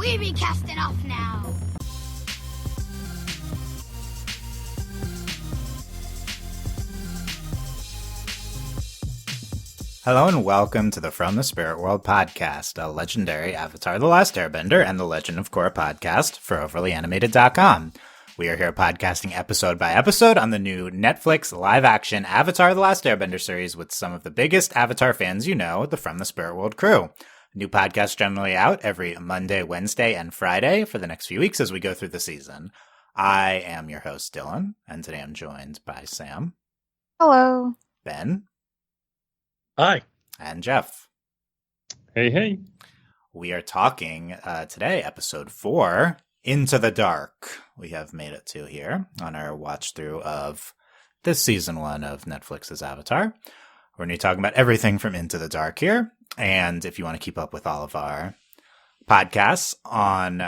We be casting off now. Hello and welcome to the From the Spirit World podcast, a legendary Avatar The Last Airbender and the Legend of Korra podcast for OverlyAnimated.com. We are here podcasting episode by episode on the new Netflix live-action Avatar The Last Airbender series with some of the biggest Avatar fans you know, the From the Spirit World crew. New podcast generally out every Monday, Wednesday, and Friday for the next few weeks as we go through the season. I am your host, Dylan, and today I'm joined by Sam. Hello. Ben. Hi. And Jeff. Hey, hey. We are talking today, episode 4, Into the Dark. We have made it to here on our watch through of this season 1 of Netflix's Avatar. We're going to be talking about everything from Into the Dark here. And if you want to keep up with all of our podcasts on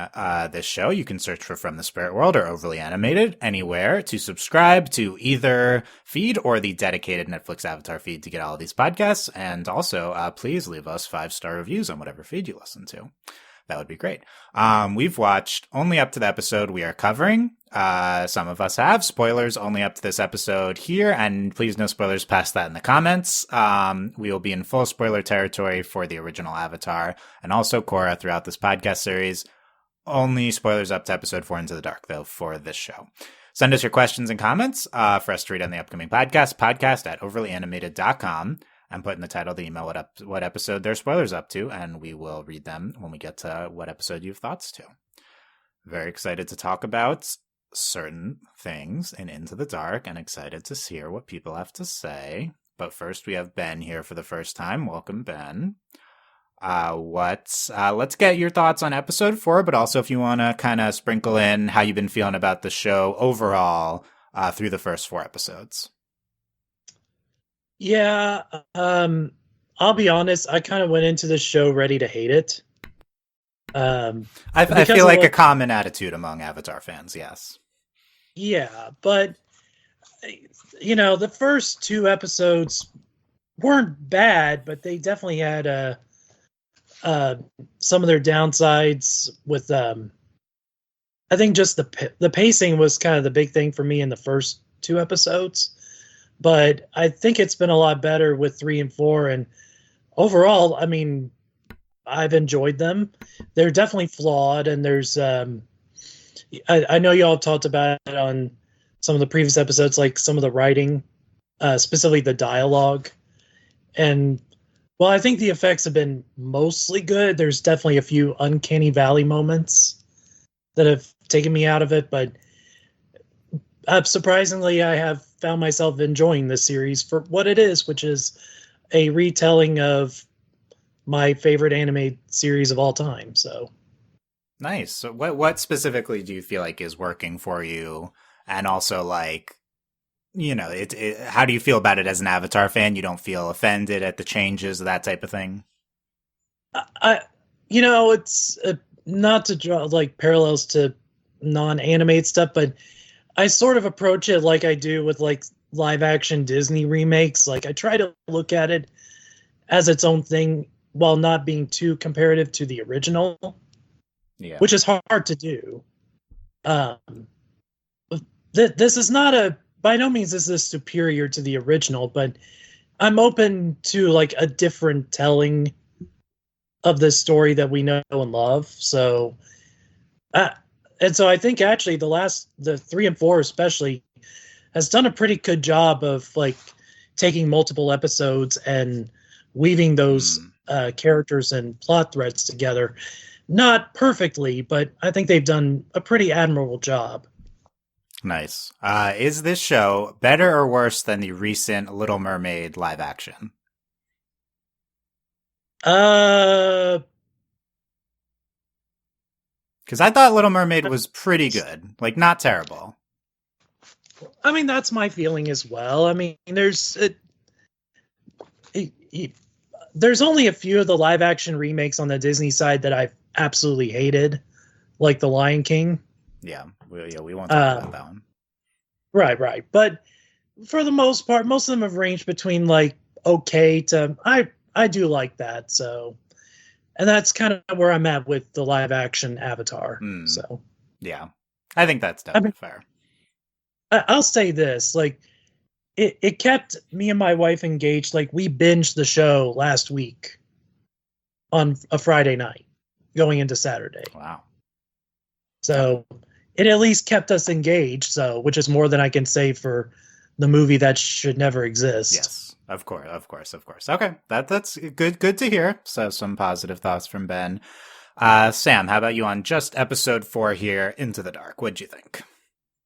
this show, you can search for From the Spirit World or Overly Animated anywhere to subscribe to either feed or the dedicated Netflix Avatar feed to get all of these podcasts. And also, please leave us 5-star reviews on whatever feed you listen to. That would be great. We've watched only up to the episode we are covering. Some of us have spoilers only up to this episode here, and please no spoilers past that in the comments. We will be in full spoiler territory for the original Avatar and also Korra throughout this podcast series. Only spoilers up to episode 4 Into the Dark, though, for this show. Send us your questions and comments for us to read on the upcoming podcast at overlyanimated.com. And put in the title of the email what episode their spoilers up to, and we will read them when we get to what episode you have thoughts to. Very excited to talk about certain things in Into the Dark, and excited to hear what people have to say. But first, we have Ben here for the first time. Welcome, Ben. Let's get your thoughts on episode 4, but also if you want to kind of sprinkle in how you've been feeling about the show overall through the first 4 episodes. Yeah, I'll be honest, I kind of went into this show ready to hate it. I feel like a common attitude among Avatar fans, yes. Yeah, but, you know, the first 2 episodes weren't bad, but they definitely had some of their downsides with, I think just the pacing was kind of the big thing for me in the first 2 episodes. But I think it's been a lot better with 3 and 4. And overall, I mean, I've enjoyed them. They're definitely flawed. And there's, I know y'all talked about it on some of the previous episodes, like some of the writing, specifically the dialogue. And, well, I think the effects have been mostly good. There's definitely a few uncanny valley moments that have taken me out of it. But surprisingly, I have found myself enjoying this series for what it is, which is a retelling of my favorite anime series of all time. So nice. So what specifically do you feel like is working for you? And also, like, you know, how do you feel about it as an Avatar fan? You don't feel offended at the changes, that type of thing? You know, it's not to draw like parallels to non-animated stuff, but I sort of approach it like I do with like live action Disney remakes. Like I try to look at it as its own thing while not being too comparative to the original, which is hard to do. This is not by no means is this superior to the original, but I'm open to like a different telling of this story that we know and love. So, and so I think actually the 3 and 4 especially has done a pretty good job of like taking multiple episodes and weaving those characters and plot threads together. Not perfectly, but I think they've done a pretty admirable job. Nice. Is this show better or worse than the recent Little Mermaid live action? Because I thought Little Mermaid was pretty good. Like, not terrible. I mean, that's my feeling as well. I mean, there's only a few of the live action remakes on the Disney side that I've absolutely hated, like The Lion King. Yeah, we won't talk about that one. Right. But for the most part, most of them have ranged between like okay to I do like that. So, And that's kind of where I'm at with the live action Avatar. Mm. So Yeah, I think that's definitely fair. I'll say this, like it kept me and my wife engaged. Like we binged the show last week on a Friday night going into Saturday. Wow. So it at least kept us engaged, so which is more than I can say for the movie that should never exist. Yes, of course. Okay, that's good to hear. So some positive thoughts from Ben. Sam, how about you on just episode 4 here, Into the Dark? What'd you think?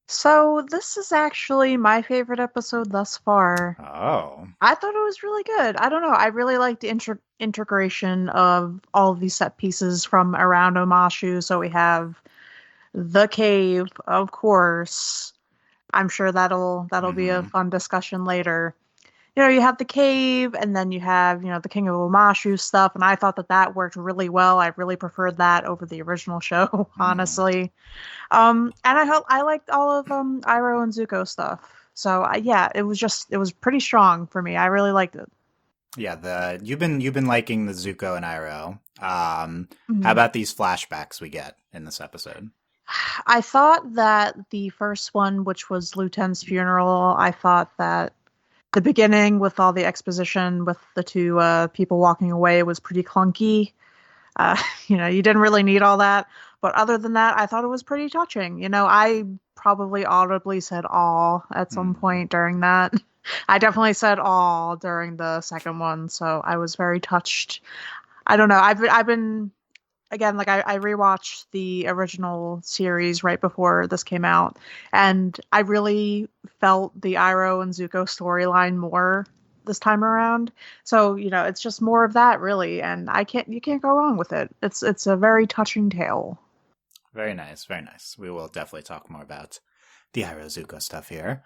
So this is actually my favorite episode thus far. Oh. I thought it was really good. I don't know. I really like the integration of all of these set pieces from around Omashu. So we have the cave, of course. I'm sure that'll be a fun discussion later. You have the cave, and then you have, the King of Omashu stuff, and I thought that worked really well. I really preferred that over the original show, honestly. And I liked all of Iroh and Zuko stuff. So it was pretty strong for me. I really liked it. Yeah, you've been liking the Zuko and Iroh. How about these flashbacks we get in this episode? I thought that the first one, which was Luten's funeral, I thought that the beginning with all the exposition with the two people walking away was pretty clunky. You didn't really need all that. But other than that, I thought it was pretty touching. I probably audibly said "aw" at some point during that. I definitely said "aw" during the second one, so I was very touched. I don't know. I've been again, like I rewatched the original series right before this came out, and I really felt the Iroh and Zuko storyline more this time around. So, it's just more of that really, and you can't go wrong with it. It's a very touching tale. Very nice, very nice. We will definitely talk more about the Iroh Zuko stuff here.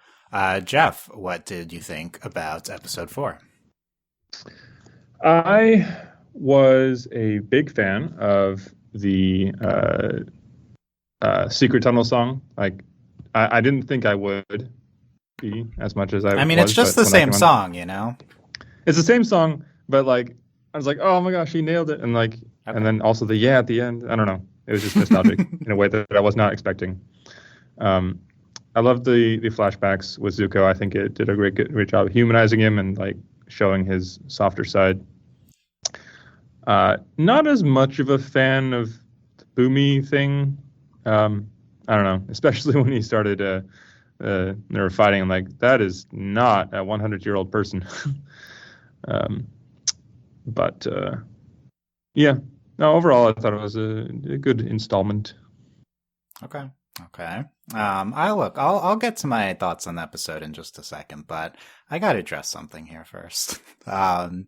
Jeff, what did you think about episode 4? I was a big fan of the Secret Tunnel song. Like, I didn't think I would be as much as I mean, was, it's just the same song, It's the same song, but like, I was like, oh my gosh, he nailed it. And like, and then also the yeah at the end. I don't know. It was just nostalgic in a way that I was not expecting. I loved the flashbacks with Zuko. I think it did a great job humanizing him and like showing his softer side. Not as much of a fan of the Bumi thing. I don't know, especially when he started they were fighting. I'm like, that is not a 100-year-old person. But yeah. No, overall, I thought it was a good installment. Okay. I'll get to my thoughts on the episode in just a second, but I got to address something here first. I've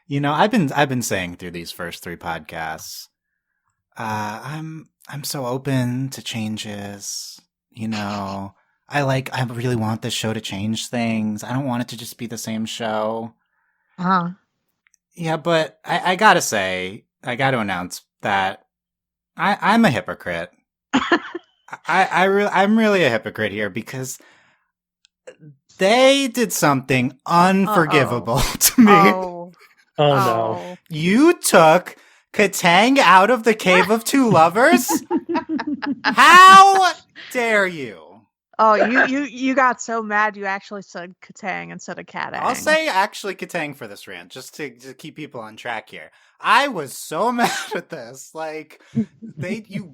been saying through these first 3 podcasts, I'm so open to changes. I really want this show to change things. I don't want it to just be the same show. Uh-huh. Yeah, but I gotta announce that I'm a hypocrite. I'm really a hypocrite here because they did something unforgivable to me. Oh no. You took Kataang out of the Cave of Two Lovers? How dare you? Oh, you got so mad you actually said Kataang instead of Kataang. I'll say actually Kataang for this rant, just to keep people on track here. I was so mad at this. Like, you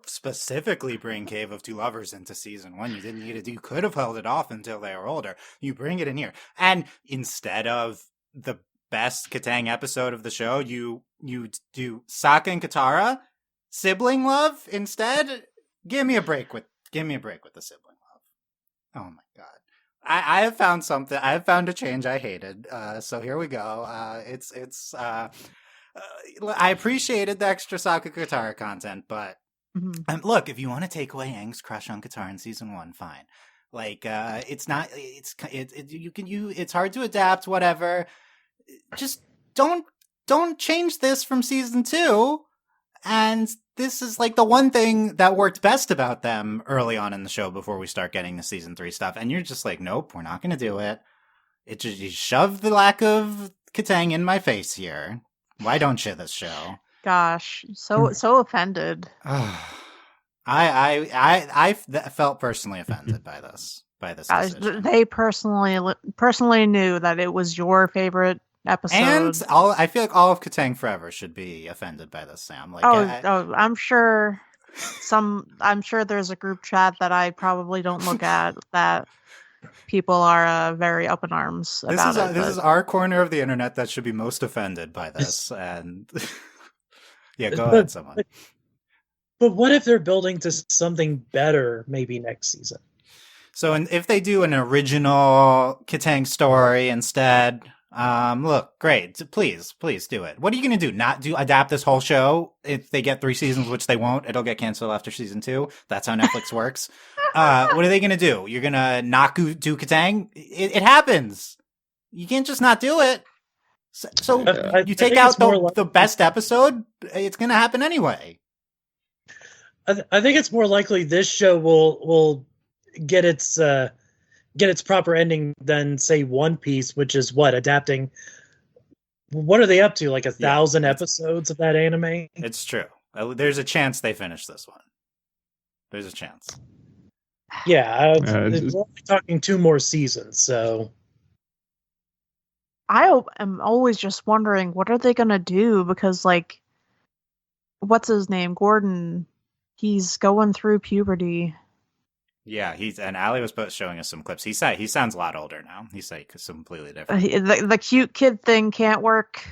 specifically bring Cave of Two Lovers into season 1. You didn't need it. You could have held it off until they were older. You bring it in here. And instead of the best Kataang episode of the show, you do Sokka and Katara sibling love instead. Give me a break with the sibling love. Oh my god. I have found something. I have found a change I hated. So here we go. I appreciated the extra Sokka Katara content, but look, if you want to take away Aang's crush on Katara in season 1, fine. Like, it's hard to adapt, whatever. Just don't change this from season 2. And this is like the one thing that worked best about them early on in the show before we start getting the season 3 stuff. And you're just like, nope, we're not going to do it. You shoved the lack of Kataang in my face here. Why don't you this show? Gosh, so offended. I felt personally offended by this Gosh, decision. they personally knew that it was your favorite episode. And I feel like all of Kataang Forever should be offended by this, Sam. Like, I'm sure there's a group chat that I probably don't look at that people are very up in arms about it. This is our corner of the internet that should be most offended by this. And yeah, go ahead, someone. But what if they're building to something better maybe next season? So if they do an original Kataang story instead, look, great. Please do it. What are you going to do? Not adapt this whole show? If they get 3 seasons, which they won't, it'll get canceled after season 2. That's how Netflix works. What are they going to do? You're going to not do Kataang? It happens. You can't just not do it. So you take out the best episode, it's going to happen anyway. I think it's more likely this show will get its proper ending than say One Piece, which is adapting. What are they up to? Like 1,000 episodes of that anime? It's true. There's a chance they finish this one. There's a chance. Yeah, we're only talking 2 more seasons, so. I am always just wondering, what are they gonna do? Because like, what's his name, Gordon? He's going through puberty. Yeah, and Ali was showing us some clips. He sounds a lot older now. He's like completely different. The cute kid thing can't work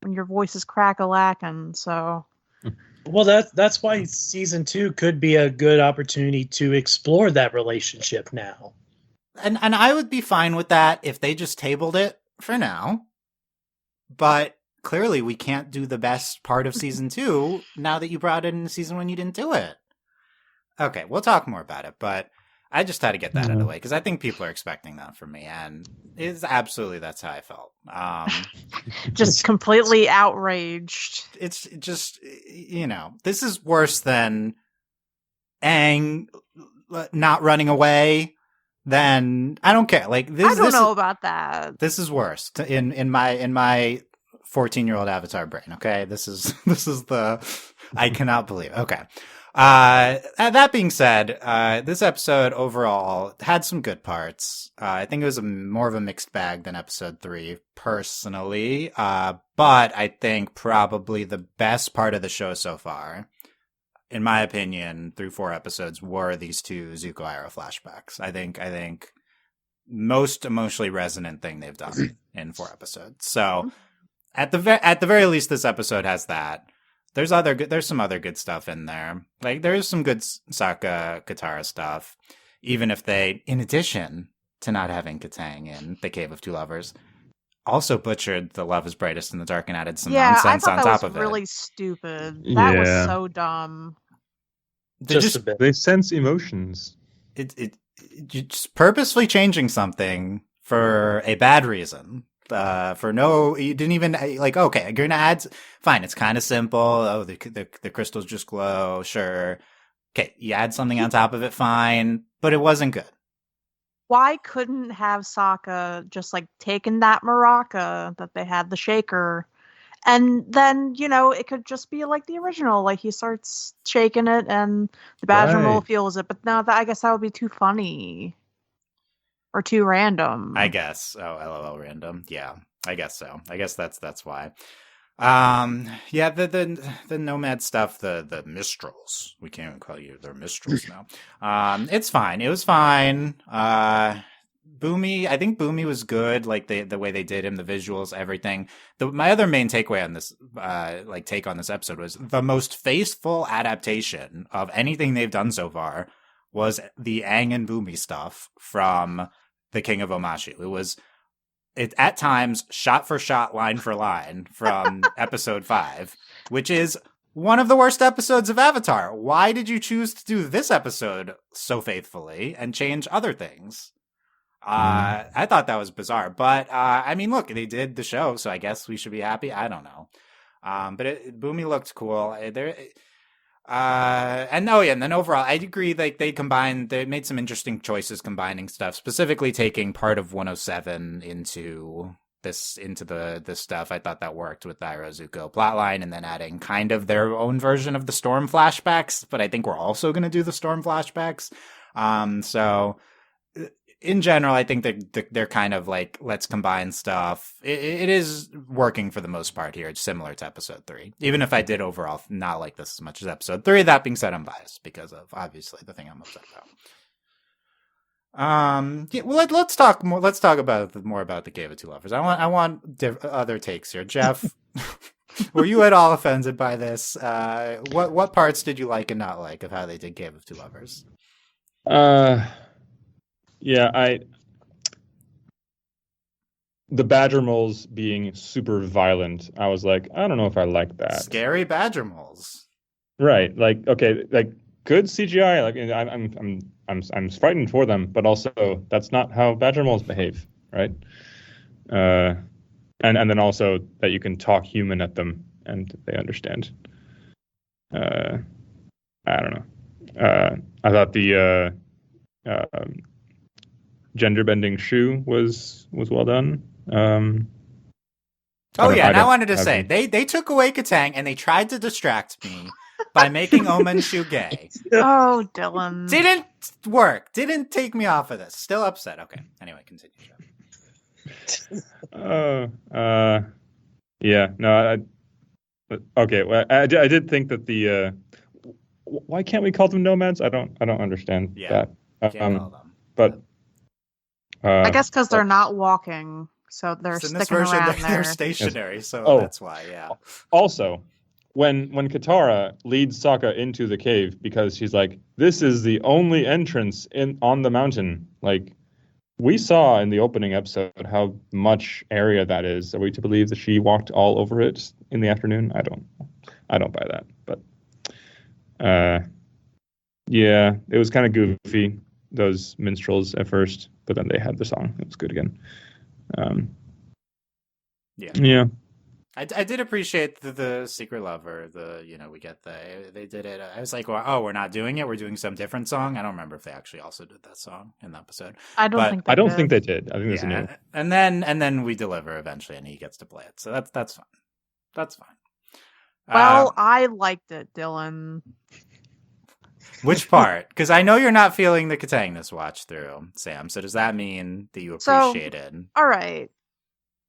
when your voice is crack-a-lacking, so. Well, that's why season 2 could be a good opportunity to explore that relationship now. And I would be fine with that if they just tabled it for now. But clearly we can't do the best part of season 2 now that you brought it in season 1 you didn't do it. Okay, we'll talk more about it, but I just had to get that out of the way because I think people are expecting that from me, and that's how I felt. Just completely outraged. It's just, this is worse than Aang not running away. Then I don't care. Like this, I don't know about that. This is worse in my 14-year-old avatar brain. Okay, this is I cannot believe. Okay. That being said, this episode overall had some good parts. I think it was more of a mixed bag than episode 3 personally. But I think probably the best part of the show so far, in my opinion, through 4 episodes, were these 2 Zuko Iroh flashbacks. I think most emotionally resonant thing they've done in 4 episodes. So at the very least, this episode has that. There's some other good stuff in there. Like there's some good Sokka Katara stuff, even if they, in addition to not having Kataang in the Cave of Two Lovers, also butchered the Love is Brightest in the Dark and added some nonsense on top of it. That was really stupid. That was so dumb. Just a bit. They sense emotions. It's purposefully changing something for a bad reason. You didn't even okay, you're gonna add, fine, it's kind of simple. Oh, the crystals just glow, sure. Okay, you add something on top of it, fine, but it wasn't good. Why couldn't have Sokka just taken that maraca that they had, the shaker, and then it could just be like the original, like he starts shaking it and the Badger feels it, but now I guess that would be too funny. Or too random. I guess. Oh, LOL random. Yeah, I guess so. I guess that's why. Yeah, the nomad stuff, the Mistrals. We can't even call you they're Mistrals now. It's fine. It was fine. Bumi, I think Bumi was good, like the way they did him, the visuals, everything. My other main takeaway on this take on this episode was the most faithful adaptation of anything they've done so far was the Aang and Bumi stuff from The King of Omashu. It was at times shot for shot, line for line from episode 5, which is one of the worst episodes of Avatar. Why did you choose to do this episode so faithfully and change other things? I thought that was bizarre, but I mean, look, they did the show, so I guess we should be happy. I don't know. But Bumi looked cool. And then overall, I agree. They made some interesting choices combining stuff, specifically taking part of 107 into this into the stuff. I thought that worked with the Irozuko plotline, and then adding kind of their own version of the Storm flashbacks. But I think we're also going to do the Storm flashbacks. So in general, I think that they're kind of like, let's combine stuff. It is working for the most part here. It's similar to episode 3, even if I did overall not like this as much as episode 3. That being said, I'm biased because of obviously the thing I'm upset about. Yeah, well, let's talk more. Let's talk about more about the Cave of Two Lovers. I want other takes here. Jeff, were you at all offended by this? What parts did you like and not like of how they did Cave of Two Lovers? Yeah, the badger moles being super violent. I was like, I don't know if I like that. Scary badger moles. Right. Like, okay, like good CGI. Like, I'm frightened for them, but also that's not how badger moles behave, right? And then also that you can talk human at them and they understand. I don't know. I thought the gender bending shoe was well done. I wanted to say they took away Kataang and they tried to distract me by making Omen Shu gay. Oh, Dylan. Didn't work. Didn't take me off of this. Still upset. Okay. Anyway, continue. Yeah. No. Okay. Well, I did think that the why can't we call them nomads? I don't understand that. Can't call them. But I guess because they're not walking, so they're sticking around there. They're stationary, so that's why. Yeah. Also, when Katara leads Sokka into the cave because she's like, this is the only entrance on the mountain. Like, we saw in the opening episode how much area that is. Are we to believe that she walked all over it in the afternoon? I don't buy that. But yeah, it was kind of goofy, those minstrels at first, but then they had the song. It was good again. Yeah. I did appreciate the secret lover. We get they did it. I was like, well, oh, we're not doing it. We're doing some different song. I don't remember if they actually also did that song in the episode. I don't think they did. I think that's new. And then we deliver eventually, and he gets to play it. So that's fine. That's fine. Well, I liked it, Dylan. Which part? Because I know you're not feeling the Kataang this watch through, Sam. So does that mean that you appreciated? All right.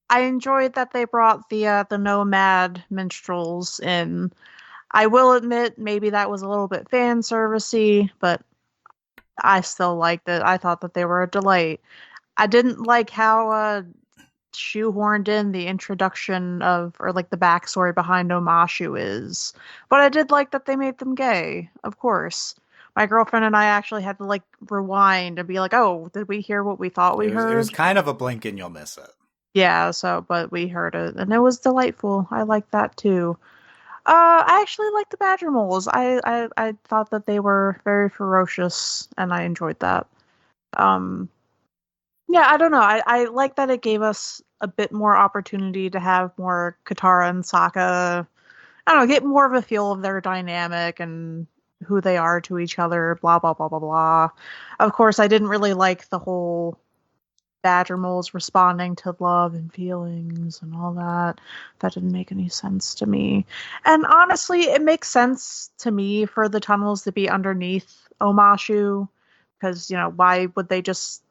I enjoyed that they brought the nomad minstrels in. I will admit, maybe that was a little bit fan servicey, but I still liked it. I thought that they were a delight. I didn't like how shoehorned in the introduction of, or like the backstory behind Omashu is, but I did like that they made them gay. Of course, my girlfriend and I actually had to like rewind and be like, "Oh, did we hear what we thought we heard?" It was kind of a blink and you'll miss it. Yeah, but we heard it, and it was delightful. I liked that too. I actually liked the badger moles. I thought that they were very ferocious, and I enjoyed that. Yeah, I don't know. I like that it gave us a bit more opportunity to have more Katara and Sokka. I don't know, get more of a feel of their dynamic and who they are to each other. Blah blah blah blah blah. Of course, I didn't really like the whole badger moles responding to love and feelings and all that. That didn't make any sense to me. And honestly, it makes sense to me for the tunnels to be underneath Omashu, because, why would they just...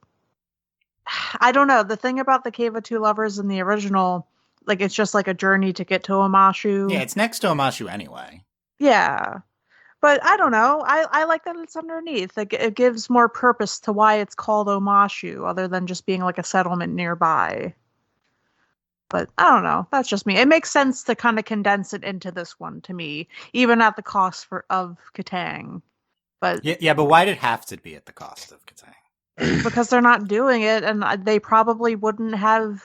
I don't know. The thing about the Cave of Two Lovers in the original, like, it's just like a journey to get to Omashu. Yeah, it's next to Omashu anyway. Yeah. But I don't know. I like that it's underneath. Like, it gives more purpose to why it's called Omashu, other than just being like a settlement nearby. But I don't know. That's just me. It makes sense to kind of condense it into this one to me, even at the cost of Kataang. But yeah, but why did it have to be at the cost of Kataang? Because they're not doing it, and they probably wouldn't have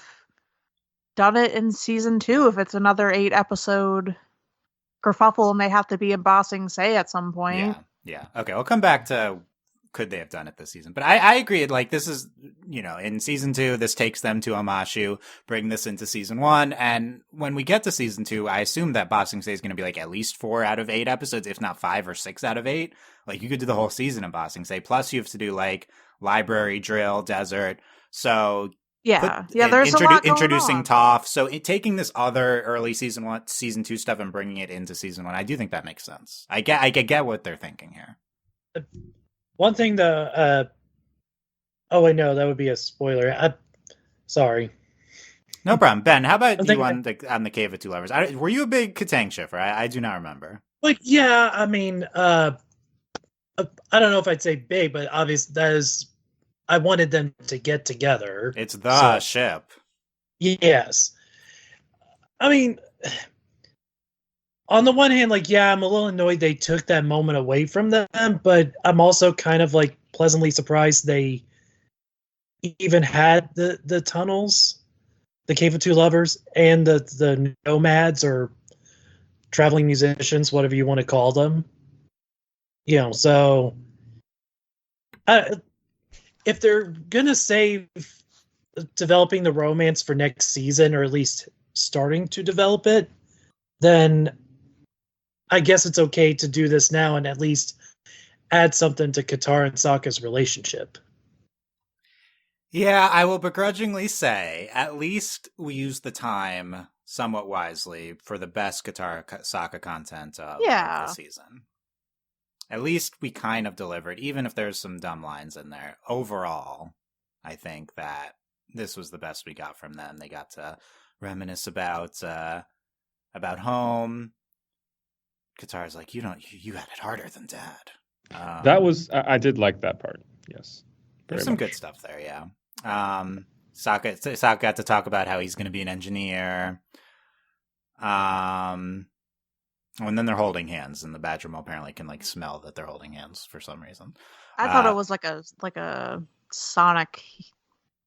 done it in season 2 if it's another 8-episode kerfuffle and they have to be in Ba Sing Se at some point. Yeah. Okay, we'll come back to could they have done it this season. But I agree, like, this is, in season 2, this takes them to Omashu, bring this into season 1, and when we get to season 2, I assume that Ba Sing Se is going to be like at least 4 out of 8 episodes, if not 5 or 6 out of 8. Like, you could do the whole season of Ba Sing Se, plus you have to do, like, library, drill, desert. So There's a lot going introducing on. Toph. So taking this other early season 2 stuff and bringing it into season 1, I do think that makes sense. I get what they're thinking here. One thing, oh wait, no, that would be a spoiler. Sorry. No problem. Ben, how about you on the Cave of Two Lovers? Were you a big Kataang shipper? I do not remember. Like, yeah, I mean, I don't know if I'd say big, but obviously I wanted them to get together. It's the ship. Yes. I mean, on the one hand, like, yeah, I'm a little annoyed they took that moment away from them, but I'm also kind of like pleasantly surprised they even had the tunnels, the Cave of Two Lovers, and the nomads or traveling musicians, whatever you want to call them. So if they're gonna save developing the romance for next season, or at least starting to develop it, then I guess it's okay to do this now and at least add something to Katara and Sokka's relationship. Yeah, I will begrudgingly say, at least we used the time somewhat wisely for the best Katara Sokka content of the season. At least we kind of delivered, even if there's some dumb lines in there. Overall, I think that this was the best we got from them. They got to reminisce about home. Katara's like, you had it harder than Dad. I did like that part. Yes, there's some good stuff there. Yeah. Sokka got to talk about how he's going to be an engineer. And then they're holding hands, and the Badgermo apparently can like smell that they're holding hands for some reason. I thought it was like a sonic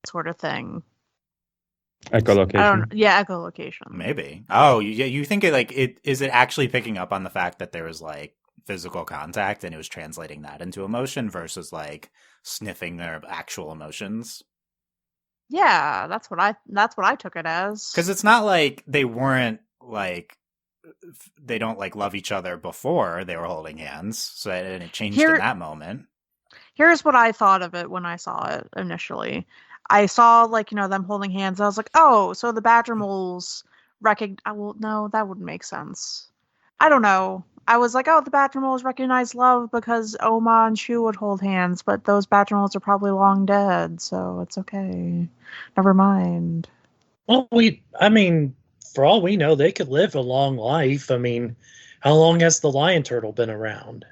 sort of thing. Echolocation. Echolocation. Maybe. Oh, you think is it actually picking up on the fact that there was like physical contact and it was translating that into emotion versus like sniffing their actual emotions? Yeah, that's what I took it as. Because it's not like they weren't like they don't like love each other before they were holding hands, so it changed in that moment. Here's what I thought of it when I saw it initially. I saw them holding hands. I was like, oh, so the Badger moles well, no, that wouldn't make sense. I don't know. I was like, oh, the Badger moles recognize love because Oma and Shu would hold hands, but those Badger moles are probably long dead, so it's okay. Never mind. Well, for all we know, they could live a long life. I mean, how long has the lion turtle been around?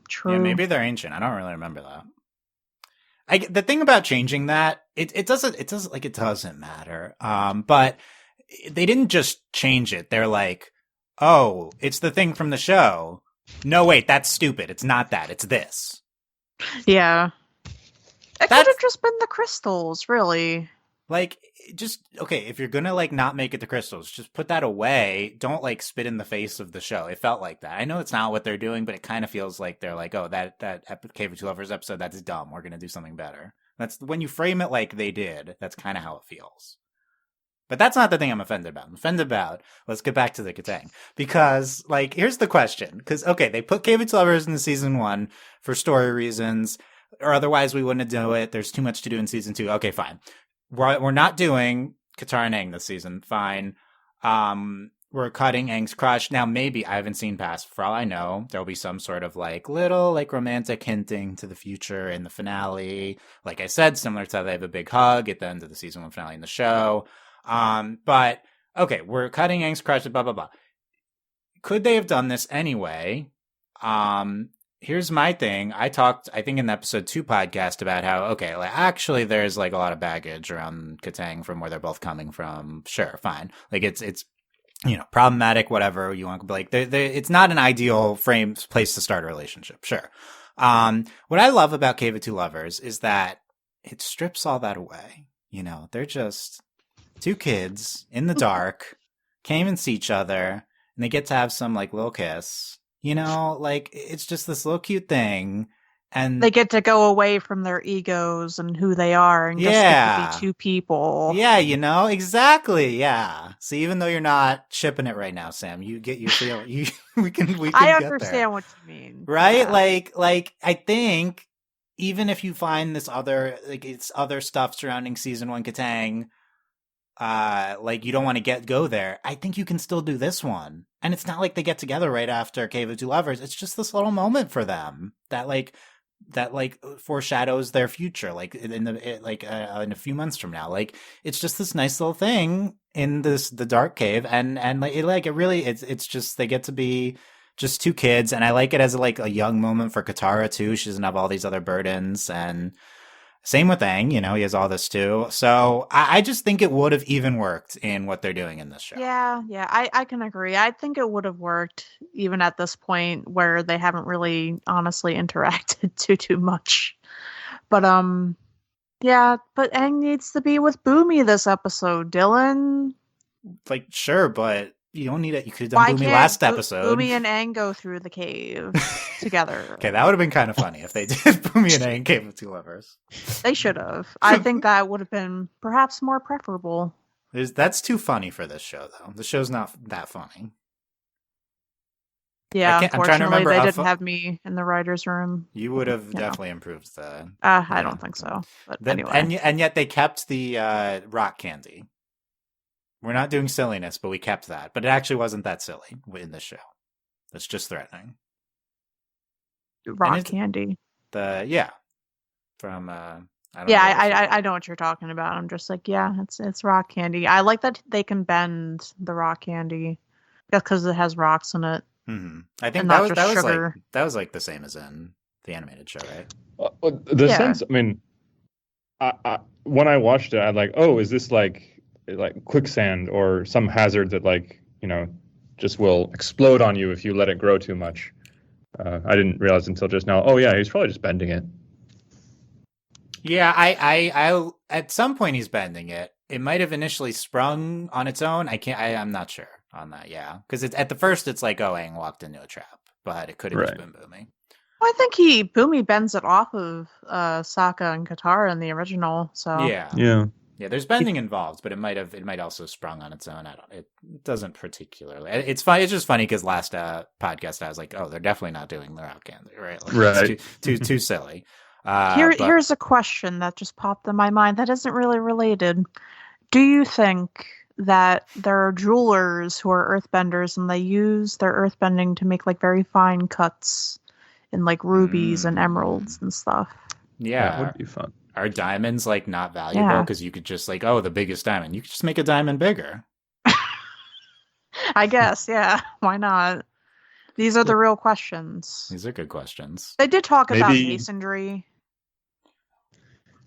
True. Yeah, maybe they're ancient. I don't really remember that. The thing about changing that, it doesn't matter. But they didn't just change it. They're like, oh, it's the thing from the show. No, wait, that's stupid. It's not that. It's this. Yeah. It could have just been the crystals, really. Like, just, okay, if you're gonna, like, not make it the crystals, just put that away. Don't, like, spit in the face of the show. It felt like that. I know it's not what they're doing, but it kind of feels like they're like, oh, that Cave of Two Lovers episode, that's dumb. We're gonna do something better. That's, when you frame it like they did, that's kind of how it feels. But that's not the thing I'm offended about. I'm offended about, let's get back to the Kataang. Because, like, here's the question. Because, okay, they put Cave of Two Lovers in season 1 for story reasons, or otherwise we wouldn't do it. There's too much to do in season 2. Okay, fine. We're not doing Katara and Aang this season. Fine. We're cutting Aang's crush. Now, maybe, I haven't seen past. For all I know, there'll be some sort of, like, little, like, romantic hinting to the future in the finale. Like I said, similar to how they have a big hug at the end of the season 1 finale in the show. But, okay, we're cutting Aang's crush, blah, blah, blah. Could they have done this anyway? Here's my thing. I talked, I think in the episode 2 podcast about how, okay, like actually there's like a lot of baggage around Kataang from where they're both coming from. Sure, fine. Like it's problematic, whatever you want. Like it's not an ideal place to start a relationship. Sure. What I love about Cave of Two Lovers is that it strips all that away. They're just 2 kids in the dark, can't even see each other, and they get to have some like little kiss. Like it's just this little cute thing, and they get to go away from their egos and who they are, and just get to be 2 people. Yeah, exactly. Yeah. So even though you're not shipping it right now, Sam, you get your feel. We can. I understand what you mean, right? Yeah. Like I think even if you find this other, like, it's other stuff surrounding season 1 Kataang, like, you don't want to go there, I think you can still do this one. And it's not like they get together right after Cave of Two Lovers. It's just this little moment for them that foreshadows their future, like in a few months from now. Like, it's just this nice little thing in the dark cave, and it's just, they get to be just two kids, and I like it as like a young moment for Katara too. She doesn't have all these other burdens, and same with Aang, he has all this too. So I just think it would have even worked in what they're doing in this show. Yeah, I can agree. I think it would have worked even at this point where they haven't really honestly interacted too much. But yeah, but Aang needs to be with Bumi this episode, Dylan. Like, sure, but you don't need it. You could have done Bumi last episode. Bumi and Aang go through the cave together. Okay, that would have been kind of funny if they did Bumi and Aang Cave of Two Lovers. They should have. I think that would have been perhaps more preferable. That's too funny for this show, though. The show's not that funny. Yeah, unfortunately, they didn't have me in the writer's room. You would have definitely improved the... I don't think so. But anyway. And yet they kept the rock candy. We're not doing silliness, but we kept that. But it actually wasn't that silly in this show. It's just threatening. Rock candy. From I know what you're talking about. I'm just like, yeah, it's rock candy. I like that they can bend the rock candy because it has rocks in it. Mm-hmm. I think that was like the same as in the animated show, right? Sense. I mean, I when I watched it, I'm like, oh, is this like quicksand or some hazard that just will explode on you if you let it grow too much. I didn't realize until just now. Oh yeah, he's probably just bending it. Yeah, I at some point he's bending it. It might have initially sprung on its own. I'm not sure on that. Yeah, because at the first it's like, oh, Aang walked into a trap, but it could have just been Bumi. Well, I think Bumi bends it off of Sokka and Katara in the original. So yeah. There's bending involved, but it might also sprung on its own. It doesn't particularly. It's fine. It's just funny because last podcast I was like, oh, they're definitely not doing the rock candy, right? Like, right. It's too silly. Here's a question that just popped in my mind that isn't really related. Do you think that there are jewelers who are earthbenders and they use their earthbending to make like very fine cuts in like rubies and emeralds and stuff? Yeah, that would be fun. Are diamonds like not valuable because you could just like, oh, the biggest diamond, you could just make a diamond bigger? I guess, yeah. Why not? These are the real questions. These are good questions. They did talk about masonry.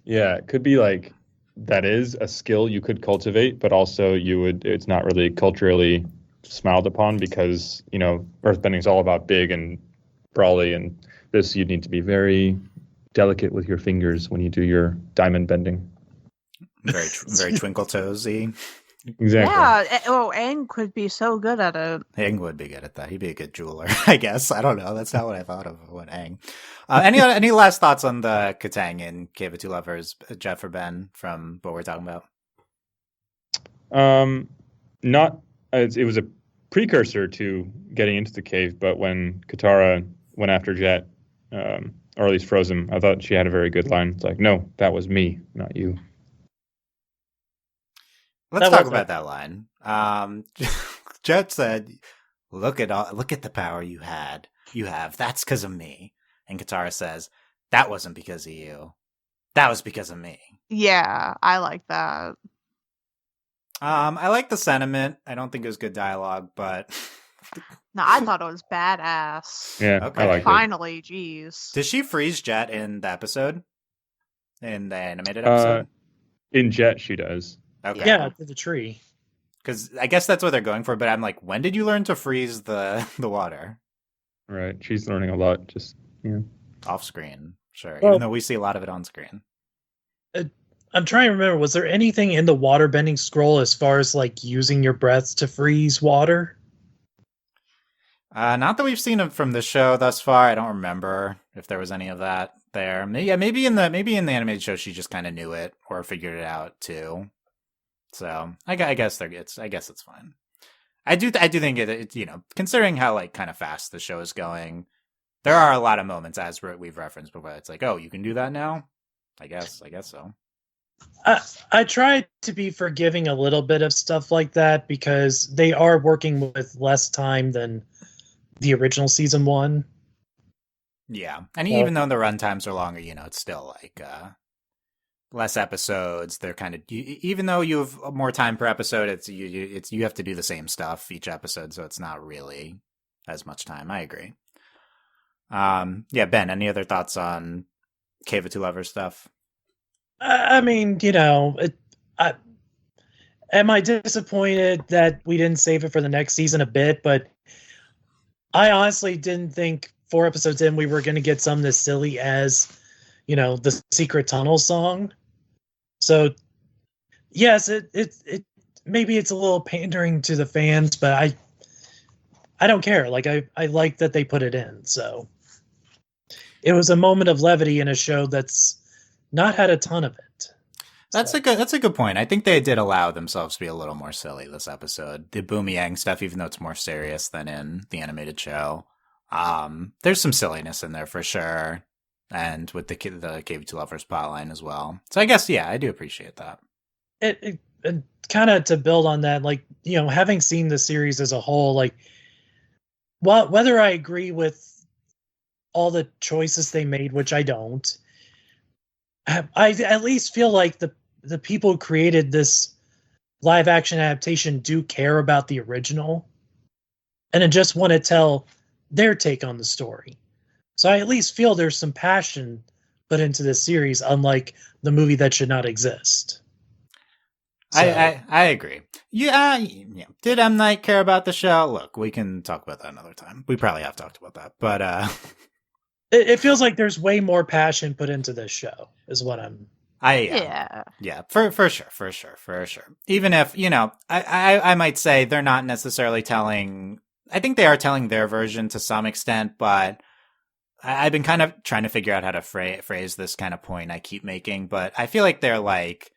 Yeah, it could be like that is a skill you could cultivate, but also it's not really culturally smiled upon because, earthbending is all about big and brawly, and this you'd need to be very delicate with your fingers when you do your diamond bending. Very, very twinkle toesy. Exactly. Yeah. Aang could be so good at it. Aang would be good at that. He'd be a good jeweler, I guess. I don't know. That's not what I thought of when Aang. Any last thoughts on the Kataang in Cave of Two Lovers, Jeff or Ben, from what we're talking about? It was a precursor to getting into the cave, but when Katara went after Jet, or at least froze him, I thought she had a very good line. It's like, no, that was me, not you. Let's talk about that line. Jet said, look at the power you have. That's because of me. And Katara says, that wasn't because of you. That was because of me. Yeah, I like that. I like the sentiment. I don't think it was good dialogue, but... No, I thought it was badass. Yeah, okay. I like it. Finally, jeez. Did she freeze Jet in the episode? In the animated episode? In Jet, she does. Okay. Yeah, to the tree. Because I guess that's what they're going for, but I'm like, when did you learn to freeze the water? Right, she's learning a lot, just, Off screen, sure. Well, even though we see a lot of it on screen. I'm trying to remember, was there anything in the waterbending scroll as far as like using your breath to freeze water? Not that we've seen it from the show thus far. I don't remember if there was any of that there. Maybe in the animated show she just kind of knew it or figured it out too. So I guess it's fine. I do think it considering how like kind of fast the show is going, There are a lot of moments, as we've referenced before. It's like, oh, you can do that now? I guess so. I try to be forgiving a little bit of stuff like that because they are working with less time than the original season 1. Yeah, and even though the run times are longer, it's still like less episodes. They're kind of, even though you have more time per episode, you have to do the same stuff each episode, so it's not really as much time. I agree. Yeah, Ben, any other thoughts on Cave of Two Lovers stuff? I mean, am I disappointed that we didn't save it for the next season a bit? But I honestly didn't think 4 episodes in we were going to get something as silly as, the Secret Tunnel song. So, yes, it maybe it's a little pandering to the fans, but I don't care. Like I like that they put it in. So it was a moment of levity in a show that's not had a ton of it. That's a good point. I think they did allow themselves to be a little more silly this episode. The Bumi stuff, even though it's more serious than in the animated show, there's some silliness in there for sure, and with the Cave of Two Lovers plotline as well. So I guess I do appreciate that. It kind of to build on that, like having seen the series as a whole, like whether I agree with all the choices they made, which I don't. I at least feel like the people who created this live action adaptation do care about the original and just want to tell their take on the story. So I at least feel there's some passion put into this series, unlike the movie that should not exist. So. I agree. Yeah. Did M. Night care about the show? Look, we can talk about that another time. We probably have talked about that, but it feels like there's way more passion put into this show, is what I'm. Yeah, for sure. Even if I might say they're not necessarily telling. I think they are telling their version to some extent, but I've been kind of trying to figure out how to phrase this kind of point I keep making. But I feel like they're like,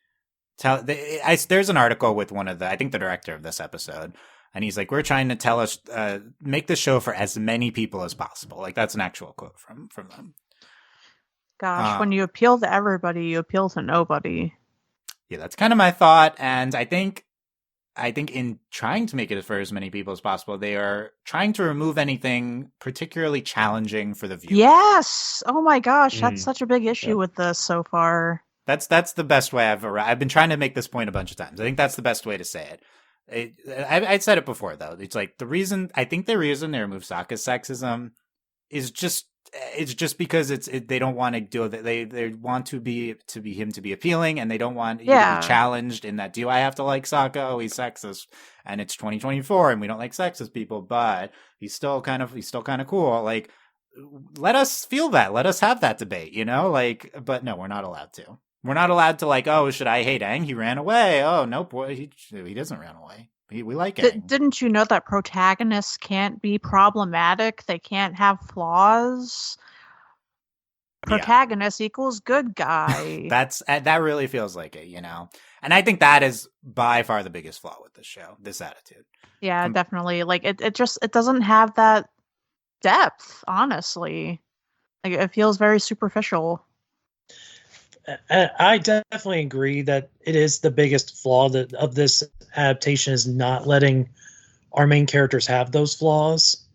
there's an article with I think the director of this episode. And he's like, we're trying to tell us, make the show for as many people as possible. Like, that's an actual quote from them. Gosh, when you appeal to everybody, you appeal to nobody. Yeah, that's kind of my thought. And I think in trying to make it for as many people as possible, they are trying to remove anything particularly challenging for the viewer. Yes! Oh my gosh, that's such a big issue with this so far. That's the best way I've been trying to make this point a bunch of times. I think that's the best way to say it. I'd said it before though. It's like the reason they remove Sokka's sexism is just because they don't want to do it. They want to be him to be appealing, and they don't want you to be challenged in that. Do I have to like Sokka? Oh, he's sexist, and it's 2024, and we don't like sexist people, but he's still kind of cool. Like, let us feel that. Let us have that debate. But no, we're not allowed to. We're not allowed to oh, should I hate Aang? He ran away. Oh, no, boy, he doesn't run away. We like Aang. Didn't you know that protagonists can't be problematic? They can't have flaws. Protagonist equals good guy. That really feels like it, And I think that is by far the biggest flaw with this show, this attitude. Yeah, definitely. Like it doesn't have that depth, honestly. Like it feels very superficial. I definitely agree that it is the biggest flaw of this adaptation is not letting our main characters have those flaws,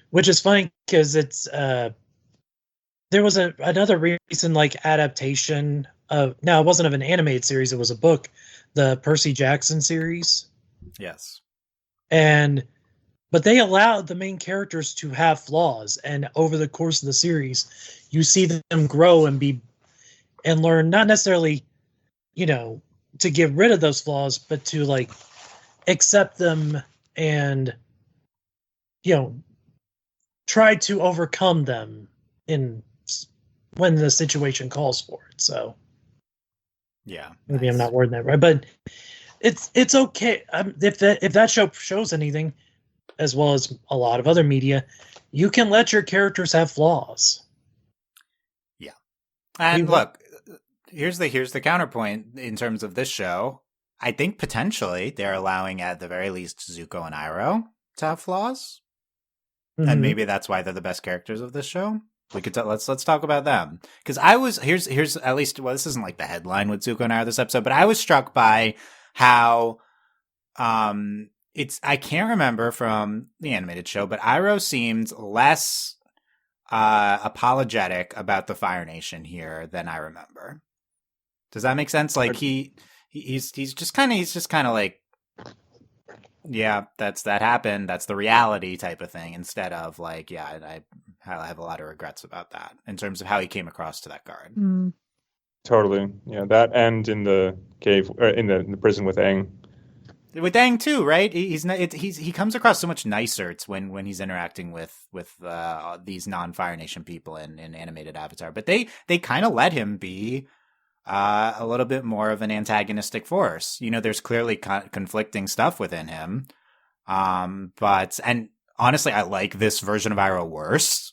which is funny because it's there was another recent adaptation of it wasn't of an animated series, it was a book, the Percy Jackson series. Yes, but they allowed the main characters to have flaws, and over the course of the series, you see them grow and learn not necessarily, to get rid of those flaws, but to accept them and, try to overcome them when the situation calls for it. So, yeah, maybe I'm not wording that right, but it's okay if that show shows anything, as well as a lot of other media, you can let your characters have flaws. Yeah. And look, here's the counterpoint in terms of this show. I think potentially they're allowing, at the very least, Zuko and Iroh to have flaws. and maybe that's why they're the best characters of this show. We could let's talk about them, because I was here's at least, well, this isn't like the headline with Zuko and Iroh this episode, but I was struck by how it's, I can't remember from the animated show, but Iroh seemed less apologetic about the Fire Nation here than I remember. Does that make sense? Like he's just kind of like, yeah, that happened. That's the reality type of thing. Instead of like, yeah, I have a lot of regrets about that in terms of how he came across to that guard. Mm. Totally. Yeah, that and in the cave, or in the prison with Aang. With Aang too, right? He comes across so much nicer. It's when he's interacting with these non-Fire Nation people in animated Avatar, but they kind of let him be a little bit more of an antagonistic force. You know, there's clearly conflicting stuff within him. But honestly, I like this version of Iroh worse.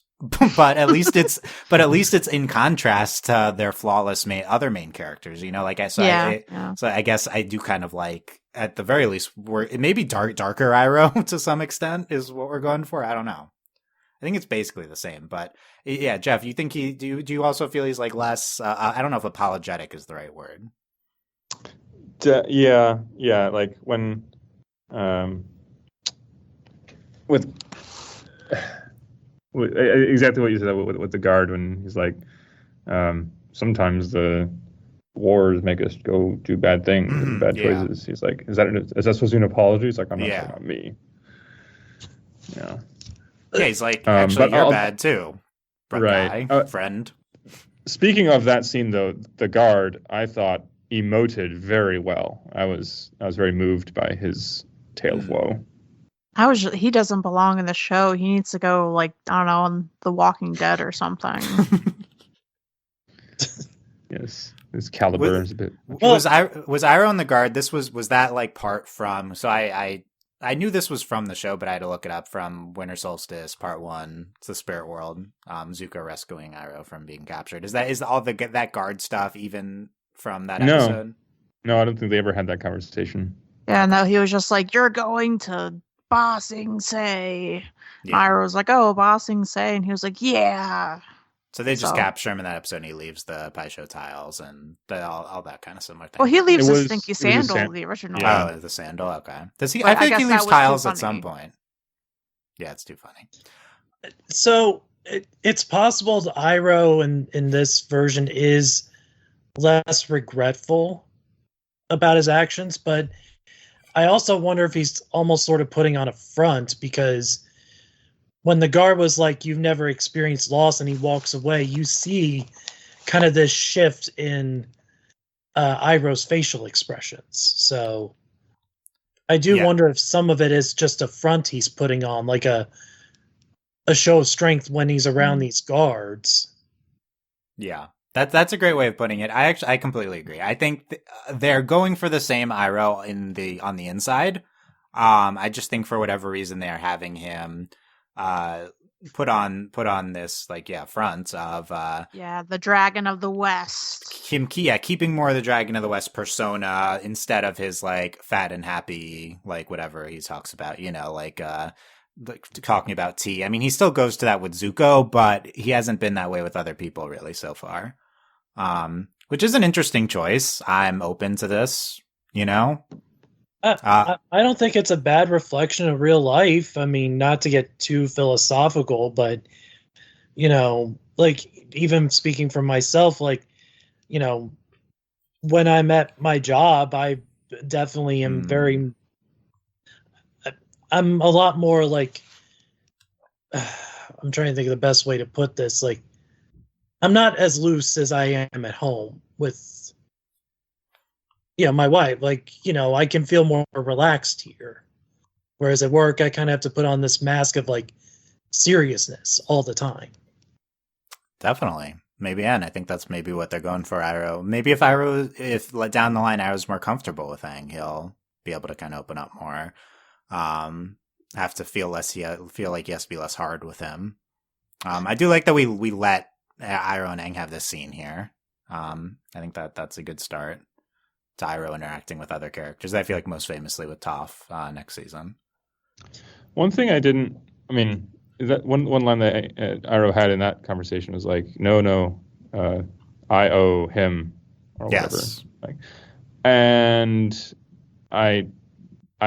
but at least it's in contrast to their flawless other main characters. You know, like so I guess I do kind of like, at the very least, it may be darker Iroh to some extent is what we're going for. I don't know. I think it's basically the same, but yeah, Jeff, you think do you also feel he's like less, I don't know if apologetic is the right word. Yeah. Like when, with exactly what you said with the guard, when he's like, sometimes the wars make us go do bad things and bad choices. He's like, is that supposed to be an apology? He's like, I'm not talking about me. Yeah. Yeah, he's like, actually, you're bad too, right? Friend. Speaking of that scene, though, the guard, I thought emoted very well. I was very moved by his tale of woe. He doesn't belong in the show. He needs to go, like, I don't know, on The Walking Dead or something. Yes, his caliber is a bit. Was Iroh on the guard? This was that like part from? So I knew this was from the show, but I had to look it up, from Winter Solstice Part 1. It's the Spirit World. Zuko rescuing Iroh from being captured. Is all that guard stuff even from that episode? No, I don't think they ever had that conversation. Yeah, no, he was just like, "You're going to Ba Sing Se." Yeah. Iroh was like, "Oh, Ba Sing Se," and he was like, "Yeah." So they just capture him in that episode, and he leaves the Paisho tiles and all that kind of similar thing. Well, he leaves the stinky sandal, the original. Yeah. Oh, the sandal. Okay. Does he? I think he leaves tiles at some point. Yeah, it's too funny. So it's possible that Iroh in this version is less regretful about his actions, but I also wonder if he's almost sort of putting on a front, because when the guard was like, "You've never experienced loss," and he walks away, you see kind of this shift in Iroh's facial expressions. So I do wonder if some of it is just a front he's putting on, like a show of strength when he's around these guards. Yeah, that's a great way of putting it. I completely agree. I think they're going for the same Iroh on the inside. I just think for whatever reason they are having him put on this front of the Dragon of the West. Keeping more of the Dragon of the West persona instead of his like fat and happy, like whatever he talks about, you know, like talking about tea. I mean, he still goes to that with Zuko, but he hasn't been that way with other people really so far. Which is an interesting choice. I'm open to this, you know. I don't think it's a bad reflection of real life. I mean, not to get too philosophical, but, you know, like, even speaking for myself, like, you know, when I'm at my job, I definitely am I'm a lot more like, I'm trying to think of the best way to put this. Like, I'm not as loose as I am at home with, my wife. Like, you know, I can feel more relaxed here. Whereas at work, I kind of have to put on this mask of like seriousness all the time. Definitely. Maybe, and I think that's maybe what they're going for Iroh. Maybe if down the line Iroh's more comfortable with Aang, he'll be able to kind of open up more. Have to feel like he has to be less hard with him. I do like that we let Iroh and Aang have this scene here. I think that's a good start to Iroh interacting with other characters. I feel like most famously with Toph next season. One thing is that one line that Iroh had in that conversation was like, no, I owe him or whatever. Yes. Like, and I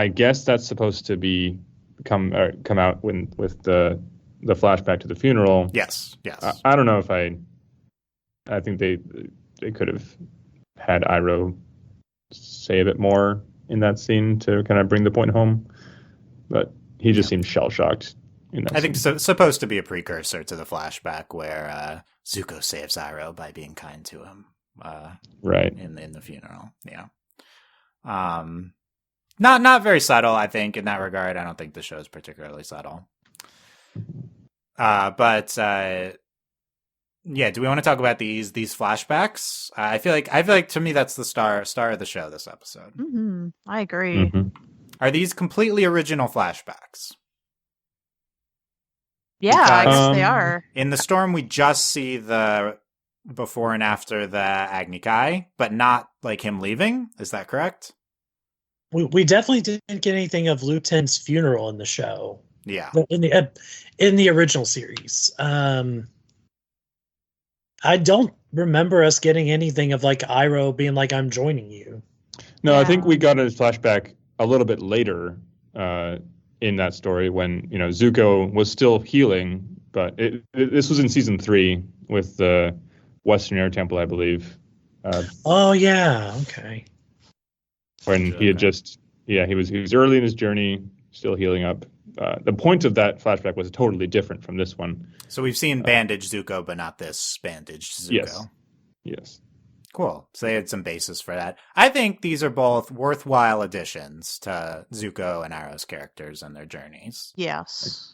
guess that's supposed to be come out with the flashback to the funeral. Yes. I don't know if I think they could have had Iroh say a bit more in that scene to kind of bring the point home, but he just seemed shell shocked. I think so, supposed to be a precursor to the flashback where Zuko saves Iroh by being kind to him. Right. In the funeral. Yeah. Not very subtle, I think, in that regard. I don't think the show is particularly subtle. But yeah, do we want to talk about these flashbacks? I feel like to me that's the star of the show this episode. Mm-hmm. I agree. Mm-hmm. Are these completely original flashbacks? Yeah, I guess they are. In the storm, we just see the before and after the Agni Kai, but not like him leaving. Is that correct? We definitely didn't get anything of Lu Ten's funeral in the show. Yeah, in the original series. I don't remember us getting anything of like Iroh being like, "I'm joining you." No, Yeah. I think we got a flashback a little bit later in that story when Zuko was still healing, but this was in season 3 with the Western Air Temple, I believe. Oh yeah, okay. When he had he was early in his journey, still healing up. The point of that flashback was totally different from this one. so we've seen bandaged Zuko, but not this bandaged Zuko. Yes. Cool. So they had some basis for that. I think these are both worthwhile additions to Zuko and Iroh's characters and their journeys. Yes.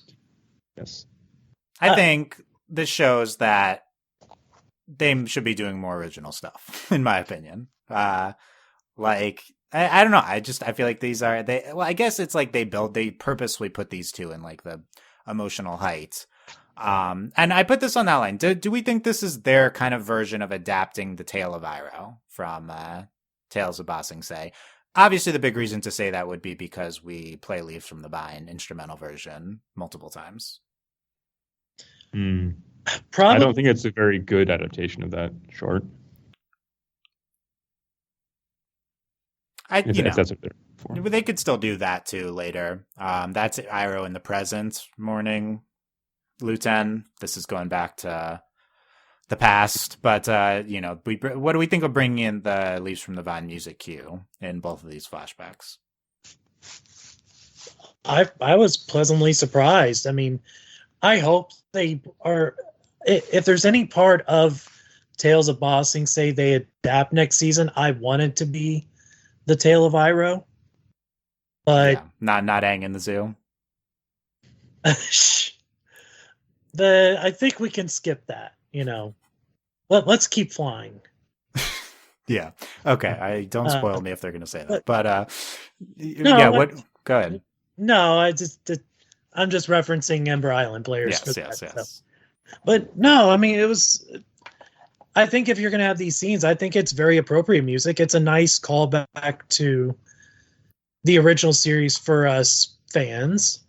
Yes. I think this shows that they should be doing more original stuff, in my opinion. I don't know. I feel like these are I guess it's like they purposely put these two in like the emotional height. And I put this on that line. Do we think this is their kind of version of adapting the Tale of Iroh from Tales of Ba Sing Se? Obviously, the big reason to say that would be because we play Leaves from the Vine instrumental version multiple times. Probably. Probably. I don't think it's a very good adaptation of that short. If that's what they're for. They could still do that too later. That's Iroh in the present morning. Luten. This is going back to the past, but what do we think of bringing in the Leaves from the Vine music cue in both of these flashbacks? I was pleasantly surprised. I mean, I hope they are. If there's any part of Tales of Ba Sing Se they adapt next season, I want it to be the Tale of Iroh. But not Aang in the zoo. I think we can skip that. Let's keep flying. Yeah. Okay. I don't spoil me if they're going to say that. But no, go ahead. No, I'm just referencing Ember Island players. Yes. But no, I mean, I think if you're going to have these scenes, I think it's very appropriate music. It's a nice callback to the original series for us fans.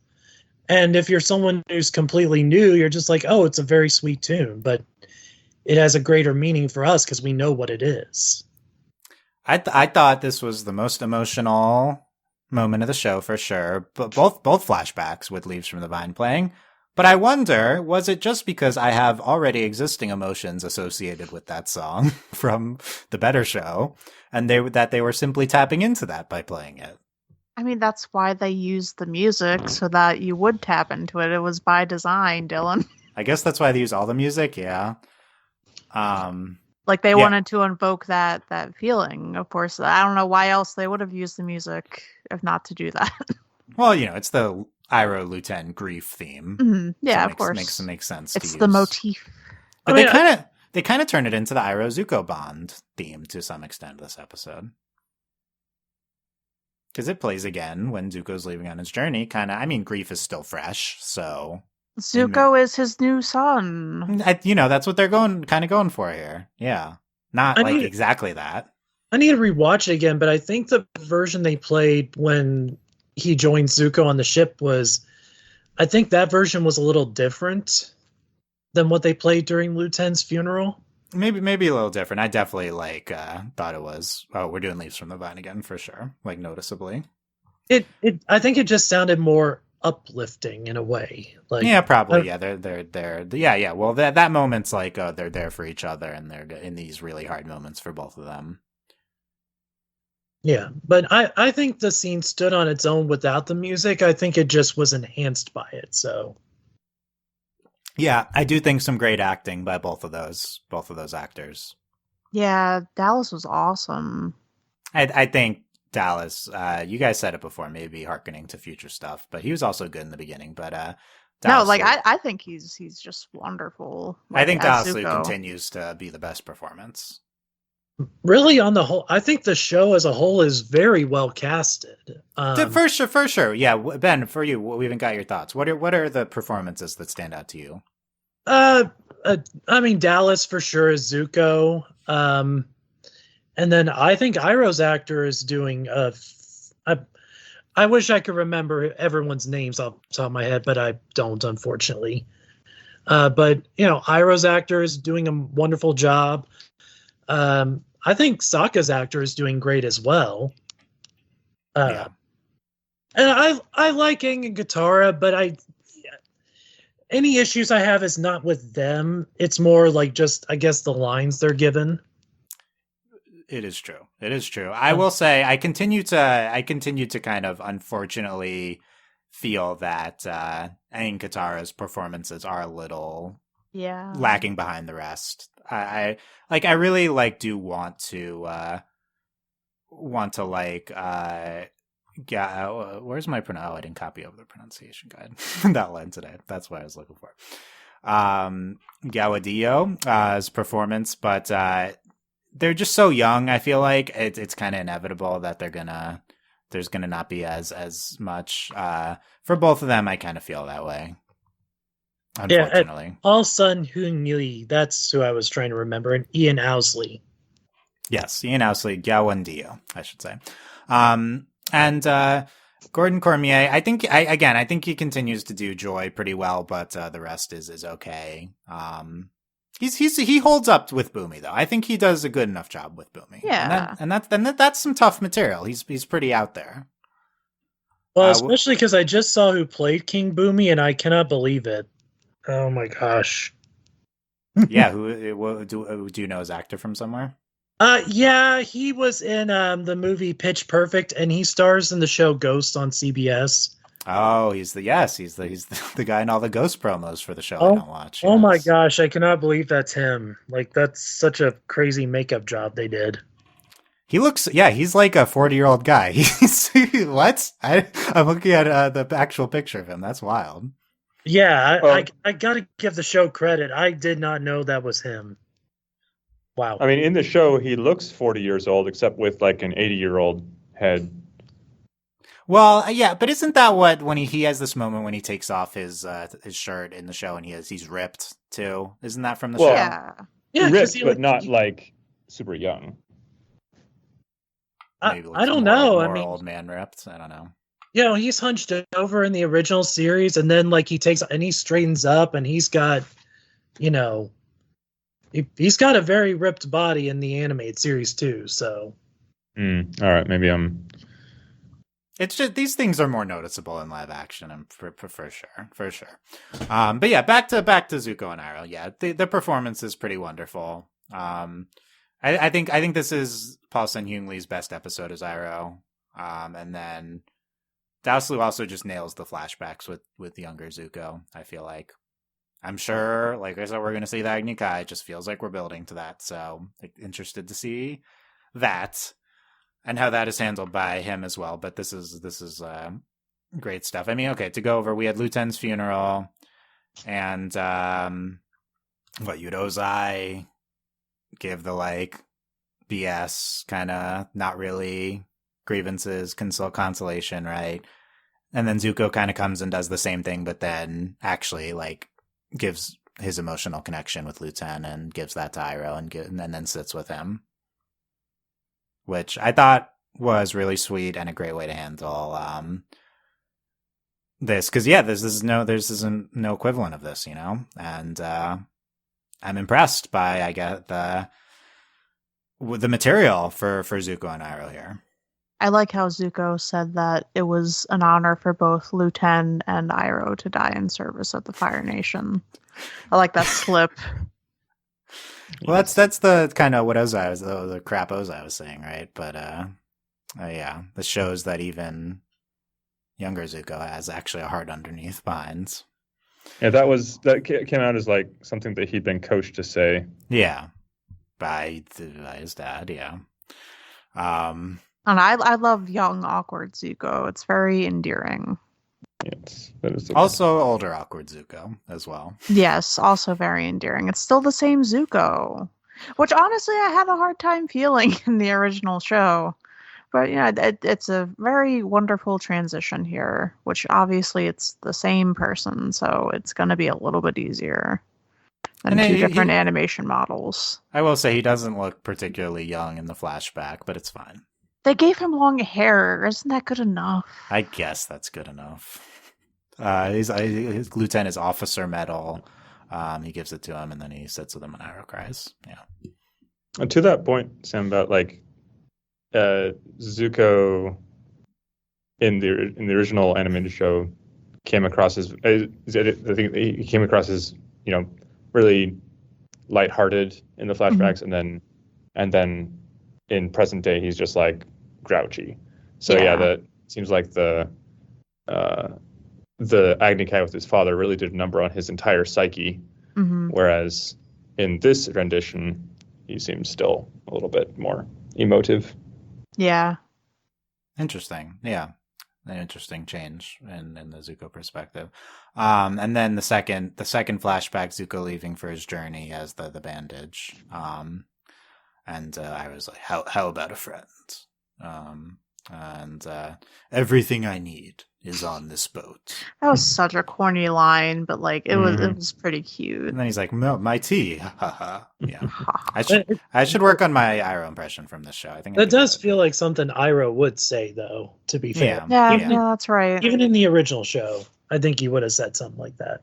And if you're someone who's completely new, you're just like, oh, it's a very sweet tune, but it has a greater meaning for us because we know what it is. I thought this was the most emotional moment of the show for sure, but both flashbacks with Leaves from the Vine playing. But I wonder, was it just because I have already existing emotions associated with that song from the Better Show, and that they were simply tapping into that by playing it? I mean, that's why they used the music, so that you would tap into it. It was by design, Dylan. I guess that's why they use all the music, yeah. Like they wanted to invoke that feeling. Of course, I don't know why else they would have used the music if not to do that. Well, it's the Iroh Luten grief theme. Mm-hmm. Yeah, so of course. Makes sense. It's the motif. But they kind of turn it into the Iroh Zuko Bond theme to some extent this episode. Because it plays again when Zuko's leaving on his journey. Grief is still fresh, so Zuko is his new son. That's what they're going for here. Yeah, not exactly that. I need to rewatch it again, but I think the version they played when he joined Zuko on the ship was I think that version was a little different than what they played during Liu Ten's funeral. Maybe a little different. I definitely thought it was. Oh, we're doing Leaves from the Vine again for sure. Like noticeably. I think it just sounded more uplifting in a way. Like yeah, probably. Yeah, they're yeah. Well, that moment's like they're there for each other, and they're in these really hard moments for both of them. Yeah, but I think the scene stood on its own without the music. I think it just was enhanced by it. So yeah, I do think some great acting by both of those actors. Yeah, Dallas was awesome. I think Dallas, you guys said it before, maybe hearkening to future stuff, but he was also good in the beginning. But Dallas, no, like I think he's just wonderful. Like, I think Dallas continues to be the best performance. Really, on the whole, I think the show as a whole is very well casted. For sure. Yeah, Ben, for you, we haven't got your thoughts. What are the performances that stand out to you? I mean, Dallas for sure is Zuko. And then I think Iroh's actor is doing. I wish I could remember everyone's names off the top of my head, but I don't, unfortunately. But Iroh's actor is doing a wonderful job. I think Sokka's actor is doing great as well. Yeah. And I like Aang and Katara, but any issues I have is not with them. It's more like just, I guess, the lines they're given. It is true. I will say I continue to kind of unfortunately feel that Aang and Katara's performances are a little lacking behind the rest. I really do want to where's my I didn't copy over the pronunciation guide that line today. That's what I was looking for. Gawadillo's performance, but they're just so young. I feel like it's kind of inevitable that there's gonna not be as much for both of them. I kind of feel that way. Unfortunately. Yeah, Paul Sun Hoon Lee, that's who I was trying to remember, and Ian Owsley. Yes, Ian Owsley, Gawandio, I should say. And Gordon Cormier, I think he continues to do Joy pretty well, but the rest is okay. He holds up with Bumi though. I think he does a good enough job with Bumi. Yeah, and that's some tough material. He's pretty out there. Well, especially because I just saw who played King Bumi, and I cannot believe it. Oh my gosh. Yeah, who do you know his actor from somewhere? Yeah, he was in the movie Pitch Perfect, and he stars in the show Ghost on CBS. Oh, he's the guy in all the Ghost promos for the show I don't watch. Oh my gosh, I cannot believe that's him. Like, that's such a crazy makeup job they did. He's like a 40-year-old guy. What? I'm looking at the actual picture of him. That's wild. Yeah, I gotta give the show credit. I did not know that was him. Wow. I mean, in the show, he looks 40 years old, except with like an 80-year-old head. Well, yeah, but isn't that when he has this moment when he takes off his shirt in the show and he's ripped too? Isn't that from the show? Yeah, ripped, but not like super young. I don't know. I mean, old man ripped. I don't know. He's hunched over in the original series, and then like he straightens up, and he's got, he's got a very ripped body in the animated series too. So, all right, maybe I'm. It's just these things are more noticeable in live action, and for sure. But yeah, back to Zuko and Iroh. Yeah, the performance is pretty wonderful. I think this is Paul Sun-Hyung Lee's best episode as Iroh. And then Dowslu also just nails the flashbacks with younger Zuko, I feel like. I'm sure, like I said, we're going to see the Agni Kai. It just feels like we're building to that. So interested to see that and how that is handled by him as well. But this is great stuff. I mean, okay, to go over, we had Liu Ten's funeral and Yudozai give the BS kind of not really grievances consolation, right? And then Zuko kind of comes and does the same thing, but then actually gives his emotional connection with Liu Ten and gives that to Iroh and then sits with him, which I thought was really sweet and a great way to handle this, because there's no equivalent of this, and I'm impressed by the material for Zuko and Iroh here. I like how Zuko said that it was an honor for both Luten and Iroh to die in service of the Fire Nation. I like that slip. Well, that's the kind of the crap Ozai was saying, right? But this shows that even younger Zuko has actually a heart underneath behind. Yeah, that came out as like something that he'd been coached to say. Yeah, by his dad. Yeah. And I love young, awkward Zuko. It's very endearing. Yes, that is also older, awkward Zuko as well. Yes, also very endearing. It's still the same Zuko, which honestly I had a hard time feeling in the original show. But it's a very wonderful transition here, which obviously it's the same person, so it's going to be a little bit easier than two different animation models. I will say he doesn't look particularly young in the flashback, but it's fine. They gave him long hair. Isn't that good enough? I guess that's good enough. His lieutenant is officer medal. He gives it to him, and then he sits with him and Iroh cries. Yeah. And to that point, Sam, about like Zuko in the original animated show came across as I think he came across as really lighthearted in the flashbacks, and then in present day he's just like grouchy. So that seems like the Agni Kai with his father really did a number on his entire psyche, whereas in this rendition he seems still a little bit more emotive. Yeah. Interesting. Yeah. An interesting change in the Zuko perspective. And then the second flashback, Zuko leaving for his journey has the bandage. And I was like, how about a friend? And everything I need is on this boat. That was such a corny line, but like it was pretty cute. And then he's like, my tea. Yeah. I should work on my Iroh impression from this show. I think that does feel like something Iroh would say, though, to be fair. Yeah, that's right. Even in the original show, I think he would have said something like that.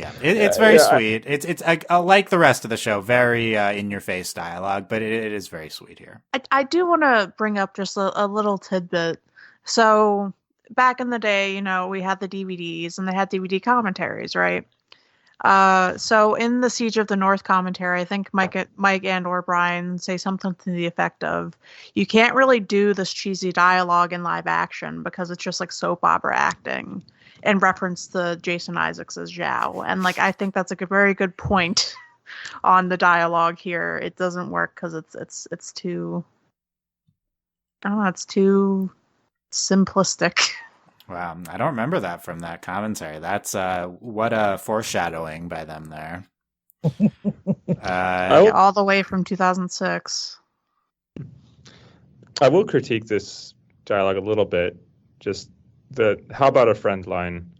Yeah, it's very sweet. It's like the rest of the show, very in-your-face dialogue, but it is very sweet here. I do want to bring up just a little tidbit. So back in the day, we had the DVDs and they had DVD commentaries, right? So in the Siege of the North commentary, I think Mike and or Brian say something to the effect of, you can't really do this cheesy dialogue in live action because it's just like soap opera acting, in reference to Jason Isaacs as Zhao. And like, I think that's a very good point on the dialogue here. It doesn't work because it's too, I don't know, it's too simplistic. Wow, I don't remember that from that commentary. That's what a foreshadowing by them there. All the way from 2006. I will critique this dialogue a little bit. Just the "how about a friend" line.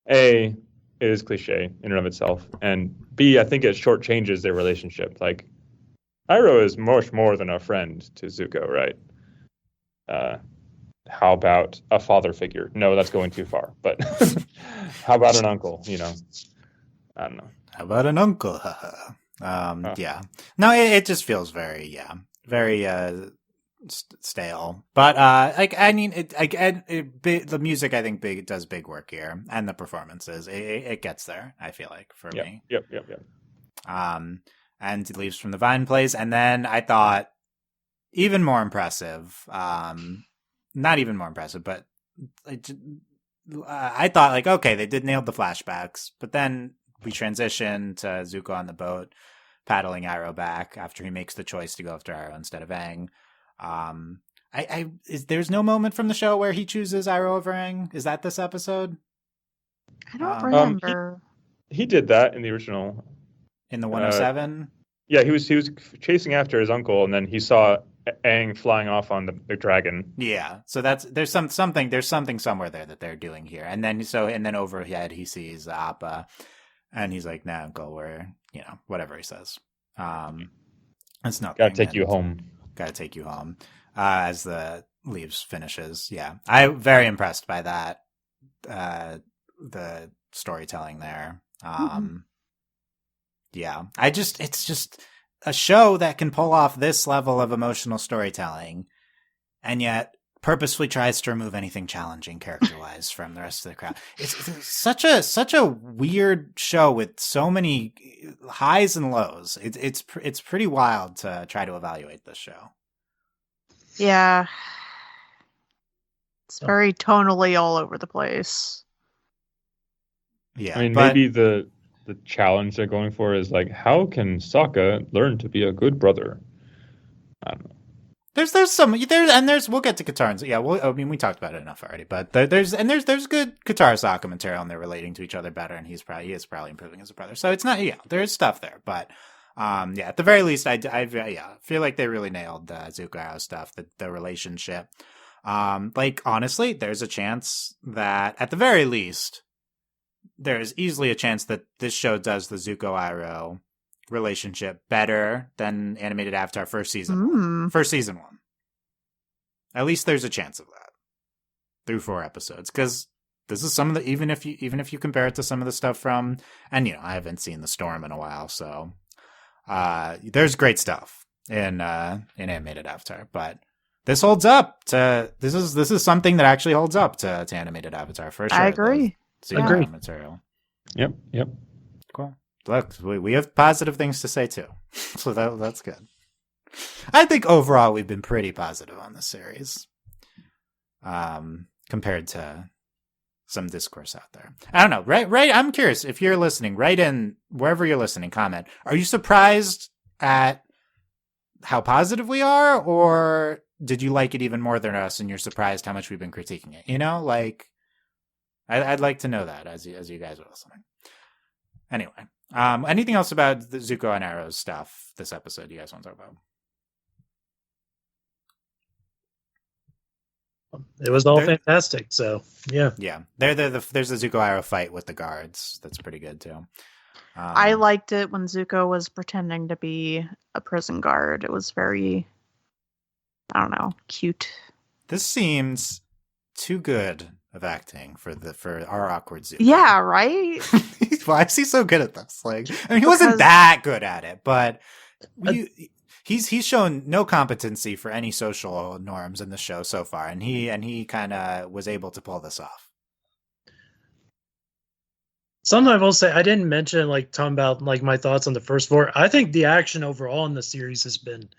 A, it is cliche in and of itself, and B, I think it shortchanges their relationship. Like, Iroh is much more than a friend to Zuko, right? How about a father figure? No, that's going too far. But how about an uncle? I don't know. How about an uncle? Yeah. No, it just feels very, very stale. But the music I think does big work here, and the performances. It gets there. I feel like for me. Yep. And Leaves from the Vine plays, and then I thought even more impressive. Not even more impressive, but I thought like, okay, they did nail the flashbacks, but then we transition to Zuko on the boat, paddling Iroh back after he makes the choice to go after Iroh instead of Aang. There's no moment from the show where he chooses Iroh over Aang. Is that this episode? I don't remember. He did that in the original. In the 107? Yeah, he was chasing after his uncle, and then he saw Aang flying off on the dragon. Yeah, so there's something somewhere there that they're doing here, and then overhead he sees Appa, and he's like, "Nah, uncle, we're whatever he says." It's not gotta take you home. Gotta take you home. As the Leaves finishes, yeah, I'm very impressed by that the storytelling there. Mhm. Yeah, it's just a show that can pull off this level of emotional storytelling, and yet purposefully tries to remove anything challenging character-wise from the rest of the crowd. It's such a weird show with so many highs and lows. It's pretty wild to try to evaluate this show. Yeah. It's Oh. very tonally all over the place. Yeah, I mean, but maybe the challenge they're going for is like, how can Sokka learn to be a good brother? I don't know. there's we'll get to Kataang. Yeah, I mean, we talked about it enough already. But there's good Katara Sokka material, and they're relating to each other better, and he is probably improving as a brother. So it's not, there's stuff there, but at the very least, I feel like they really nailed the Zuko Arrow stuff, the relationship. Like honestly, there's a chance that at the very least, there is easily a chance that this show does the Zuko Iroh relationship better than animated Avatar first season one. At least there's a chance of that through 4 episodes, because this is some of the even if you compare it to some of the stuff from, and I haven't seen The Storm in a while, so there's great stuff in animated Avatar, but this holds up to this is something that actually holds up to animated Avatar for sure. I agree. Agree. Material. Yep. Cool. Look, we have positive things to say too, so that's good. I think overall we've been pretty positive on this series, compared to some discourse out there. I don't know. Right. I'm curious if you're listening. Write in wherever you're listening. Comment. Are you surprised at how positive we are, or did you like it even more than us, and you're surprised how much we've been critiquing it? Like. I'd like to know that as you guys are listening. Anyway, anything else about the Zuko and Arrow's stuff this episode you guys want to talk about? It was all fantastic. So yeah. There's the Zuko Arrow fight with the guards. That's pretty good too. I liked it when Zuko was pretending to be a prison guard. It was very, I don't know, cute. This seems too good of acting for our awkward Zuko. Yeah, right? Why is he so good at this? Like, I mean, he wasn't that good at it, but he's shown no competency for any social norms in the show so far, and he kind of was able to pull this off. Something I will say, I didn't mention, talking about my thoughts on the first 4. I think the action overall in the series has been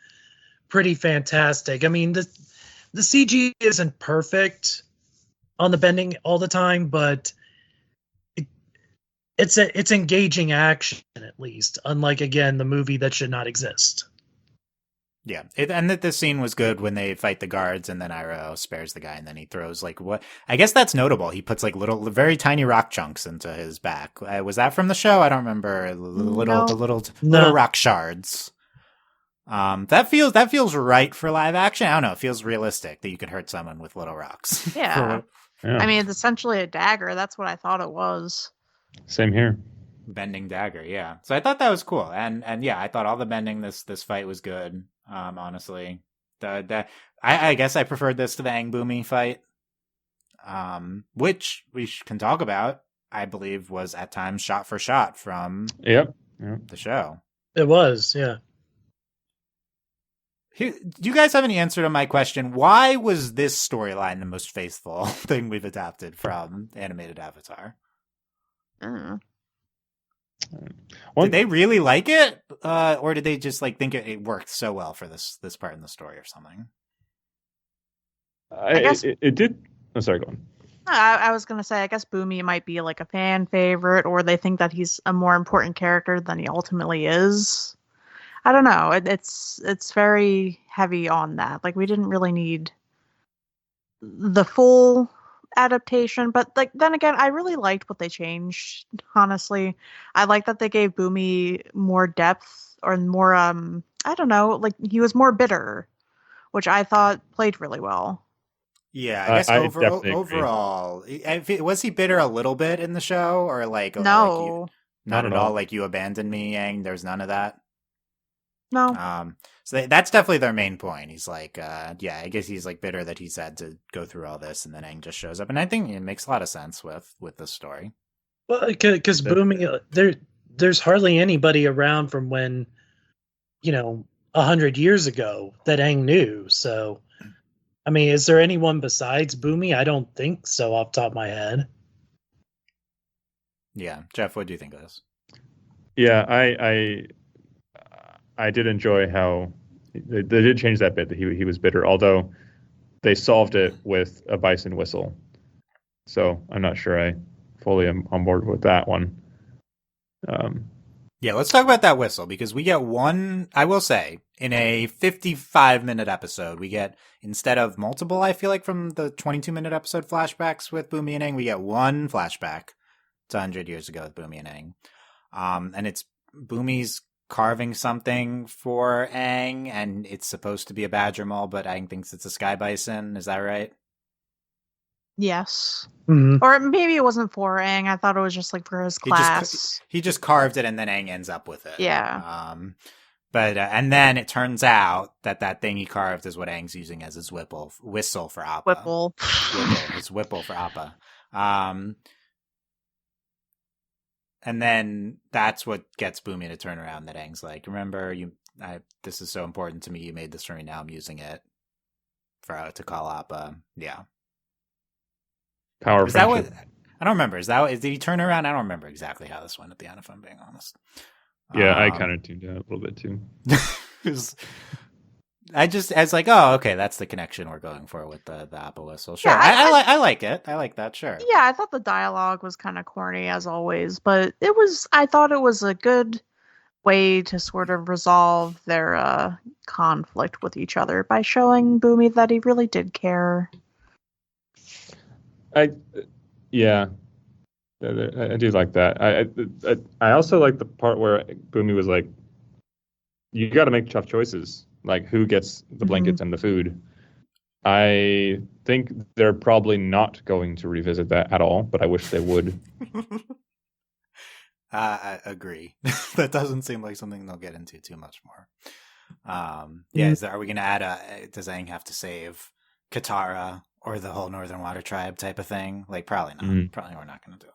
pretty fantastic. I mean, the CG isn't perfect on the bending all the time, but it's engaging action, at least, unlike, again, the movie that should not exist. Yeah, and that this scene was good when they fight the guards, and then Iroh spares the guy, and then he throws what I guess that's notable. He puts little, very tiny rock chunks into his back. Was that from the show? I don't remember. The little rock shards. That feels right for live action. I don't know. It feels realistic that you could hurt someone with little rocks. Yeah. Yeah. I mean, it's essentially a dagger. That's what I thought it was. Same here. Bending dagger, yeah. So I thought that was cool, and yeah, I thought all the bending this fight was good. Honestly, I guess I preferred this to the Aang Bumi fight, which we can talk about. I believe was at times shot for shot from the show. It was, yeah. Do you guys have any answer to my question? Why was this storyline the most faithful thing we've adapted from animated Avatar? Did they really like it, or did they just think it worked so well for this part in the story or something? I guess it did. Oh, sorry, go on. I was going to say, I guess Bumi might be a fan favorite, or they think that he's a more important character than he ultimately is. I don't know. It's very heavy on that. We didn't really need the full adaptation, but then again, I really liked what they changed. Honestly, I like that they gave Bumi more depth, or more I don't know, he was more bitter, which I thought played really well. Yeah, I guess overall, was he bitter a little bit in the show, or no, not at all? You abandoned me, Yang. There's none of that. No. So that's definitely their main point. He's like, yeah, I guess he's like bitter that he's had to go through all this, and then Aang just shows up, and I think it makes a lot of sense with this story. Well, because Bumi, there's hardly anybody around from when, 100 years ago that Aang knew. So, I mean, is there anyone besides Bumi? I don't think so, off the top of my head. Yeah, Jeff, what do you think of this? Yeah, I did enjoy how they did change that bit that he was bitter, although they solved it with a bison whistle. So I'm not sure I fully am on board with that one. Yeah, let's talk about that whistle, because we get one, I will say, in a 55-minute episode, we get, instead of multiple, I feel like, from the 22-minute episode flashbacks with Bumi and Aang, we get one flashback to 100 years ago with Bumi and Aang. And it's Bumi's carving something for Aang, and it's supposed to be a badger mole, but Aang thinks it's a sky bison. Is that right? Yes. Mm-hmm. Or maybe it wasn't for Aang. I thought it was just like for his class. He just carved it, and then Aang ends up with it. Yeah. But and then it turns out that thing he carved is what Aang's using as his whistle for Appa. Whipple. His whipple for Appa. And then that's what gets Bumi to turn around. That Aang's like, remember, this is so important to me. You made this for me. Now I'm using it to call Appa. Yeah. Power. Is that what? I don't remember. Did he turn around? I don't remember exactly how this went at the end, if I'm being honest. Yeah, I kind of tuned out a little bit too. I was like, oh, okay, that's the connection we're going for with the Apple whistle. Sure, Yeah, I like it. I like that. Sure. Yeah, I thought the dialogue was kind of corny as always, but I thought it was a good way to sort of resolve their conflict with each other by showing Bumi that he really did care. I do like that. I also like the part where Bumi was like, "You got to make tough choices. Like, who gets the blankets and the food?" I think they're probably not going to revisit that at all, but I wish they would. I agree. That doesn't seem like something they'll get into too much more. Yeah, are we going to add does Aang have to save Katara or the whole Northern Water Tribe type of thing? Like, probably not. Probably we're not going to do that.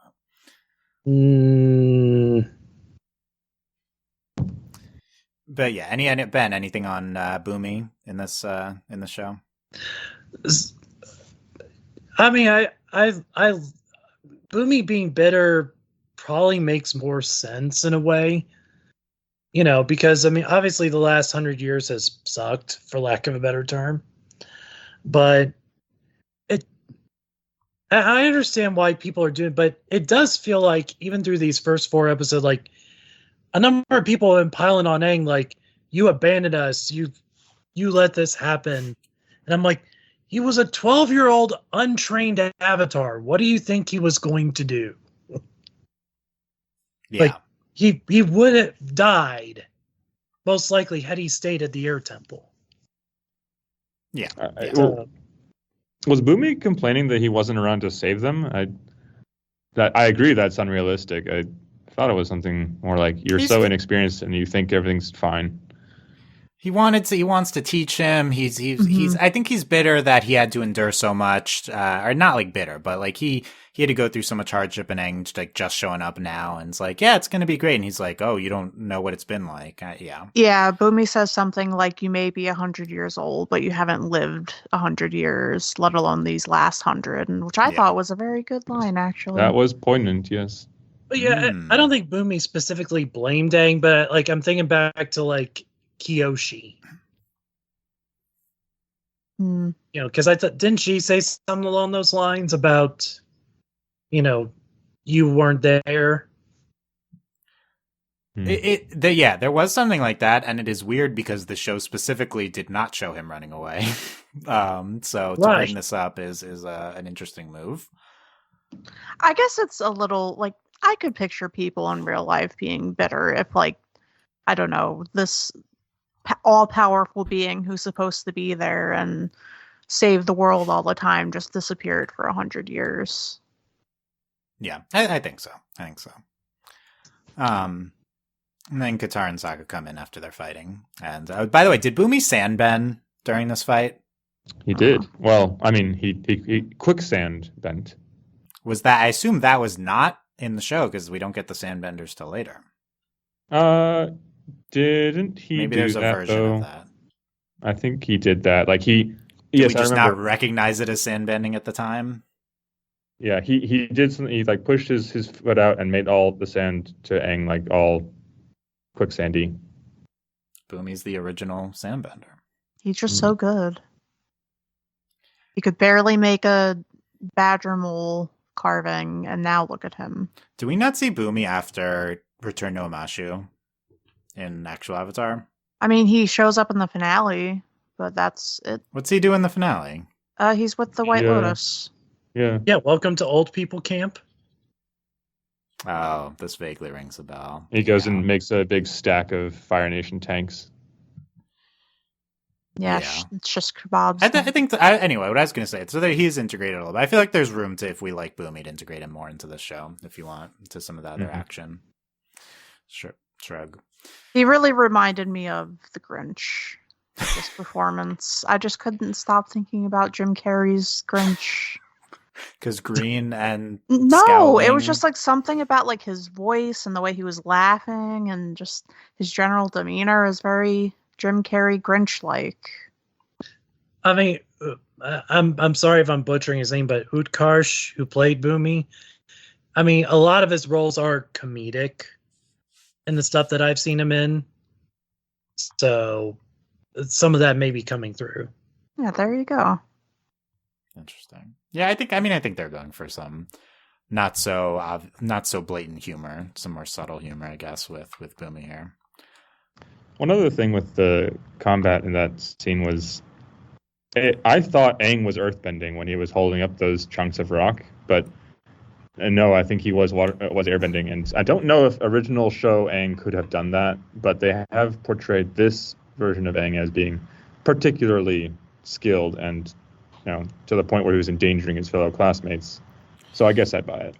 But yeah, Ben, anything on Bumi in this show? I mean, I Bumi being bitter probably makes more sense in a way, because I mean, obviously the last 100 years has sucked, for lack of a better term, but I understand why people are doing, but it does feel like even through these first 4 episodes, like a number of people have been piling on Aang, like, you abandoned us, you let this happen, and I'm like, he was a 12-year-old untrained avatar. What do you think he was going to do? Yeah. Like, he would have died, most likely, had he stayed at the air temple. Yeah. Was Bumi complaining that he wasn't around to save them? I agree that's unrealistic. I thought it was something more like, you're so inexperienced and you think everything's fine. He wants to teach him. He's I think he's bitter that he had to endure so much, or not like bitter, but like he had to go through so much hardship, and Aang like just showing up now, and it's like, yeah, it's gonna be great, and he's like, oh, you don't know what it's been like. Yeah. Bumi says something like, you may be 100 years old, but you haven't lived 100 years, let alone these last 100, and which I thought was a very good line, actually. That was poignant, yes. But yeah, I don't think Bumi specifically blamed Aang, but like I'm thinking back to like Kyoshi. Because I thought, didn't she say something along those lines about, you weren't there? There was something like that, and it is weird because the show specifically did not show him running away. So to bring this up is an interesting move. I guess it's a little like, I could picture people in real life being bitter if, like, I don't know, this all-powerful being who's supposed to be there and save the world all the time just disappeared for 100 years. Yeah, I think so. And then Kataang and Sokka come in after they're fighting. And by the way, did Bumi sandbend during this fight? He did. Well, I mean, he quicksand bent. Was that? I assume that was not in the show because we don't get the sandbenders till later. Didn't he? Maybe do there's a that, version though? of that. I think he did that. Like Did yes, we just I remember. not recognize it as sandbending at the time? Yeah, he did something. He like pushed his foot out and made all the sand to Aang like all quicksandy. Bumi's the original sandbender. He's just so good. He could barely make a badger mole carving, and now look at him. Do we not see Bumi after Return to Omashu in actual Avatar? I mean, he shows up in the finale, but that's it. What's he do in the finale? He's with the White Lotus. Yeah. Yeah, welcome to old people camp. Oh, this vaguely rings a bell. He goes and makes a big stack of Fire Nation tanks. Yeah, it's just kebabs. I think anyway, what I was going to say, so that he's integrated a little bit. I feel like there's room to, if we like Bumi, to integrate him more into the show, if you want, to some of the other action. Shrug. He really reminded me of the Grinch, this performance. I just couldn't stop thinking about Jim Carrey's Grinch. Because green and No, scowling. it was just like something about like his voice and the way he was laughing and just his general demeanor is very Jim Carrey Grinch-like. I mean, I'm sorry if I'm butchering his name, but Utkarsh, who played Bumi, I mean, a lot of his roles are comedic in the stuff that I've seen him in. So some of that may be coming through. Yeah, there you go. Interesting. Yeah, I think they're going for some not so blatant humor, some more subtle humor, I guess, with Bumi here. One other thing with the combat in that scene was, I thought Aang was earthbending when he was holding up those chunks of rock, but no, I think he was airbending, and I don't know if original show Aang could have done that, but they have portrayed this version of Aang as being particularly skilled and, to the point where he was endangering his fellow classmates. So I guess I buy it.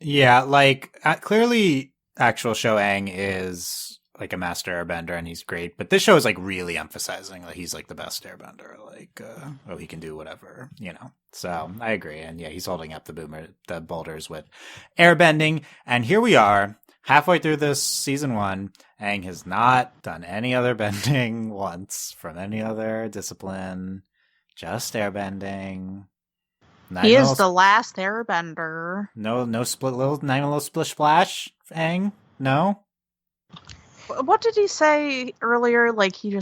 Yeah, like clearly, actual show Aang is like a master airbender and he's great, but this show is like really emphasizing that he's like the best airbender. Like, he can do whatever, So I agree, and yeah, he's holding up the boulders with airbending. And here we are, halfway through this season 1. Aang has not done any other bending once from any other discipline. Just airbending. He is the last airbender. No split little splish splash, Aang? No? What did he say earlier? Like he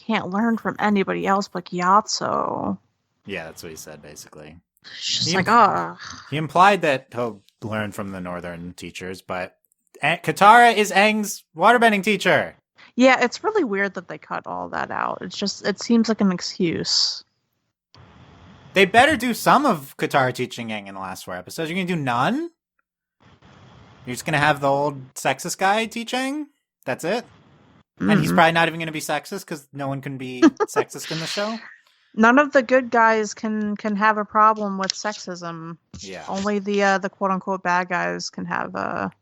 can't learn from anybody else but Gyatso. Yeah, that's what he said basically. It's just He implied that he'll learn from the northern teachers, but Katara is Aang's waterbending teacher. Yeah, it's really weird that they cut all that out. It seems like an excuse. They better do some of Katara teaching Aang in the last 4 episodes. You're going to do none? You're just going to have the old sexist guy teaching? That's it? And he's probably not even going to be sexist because no one can be sexist in the show? None of the good guys can have a problem with sexism. Yeah. Only the quote-unquote bad guys can have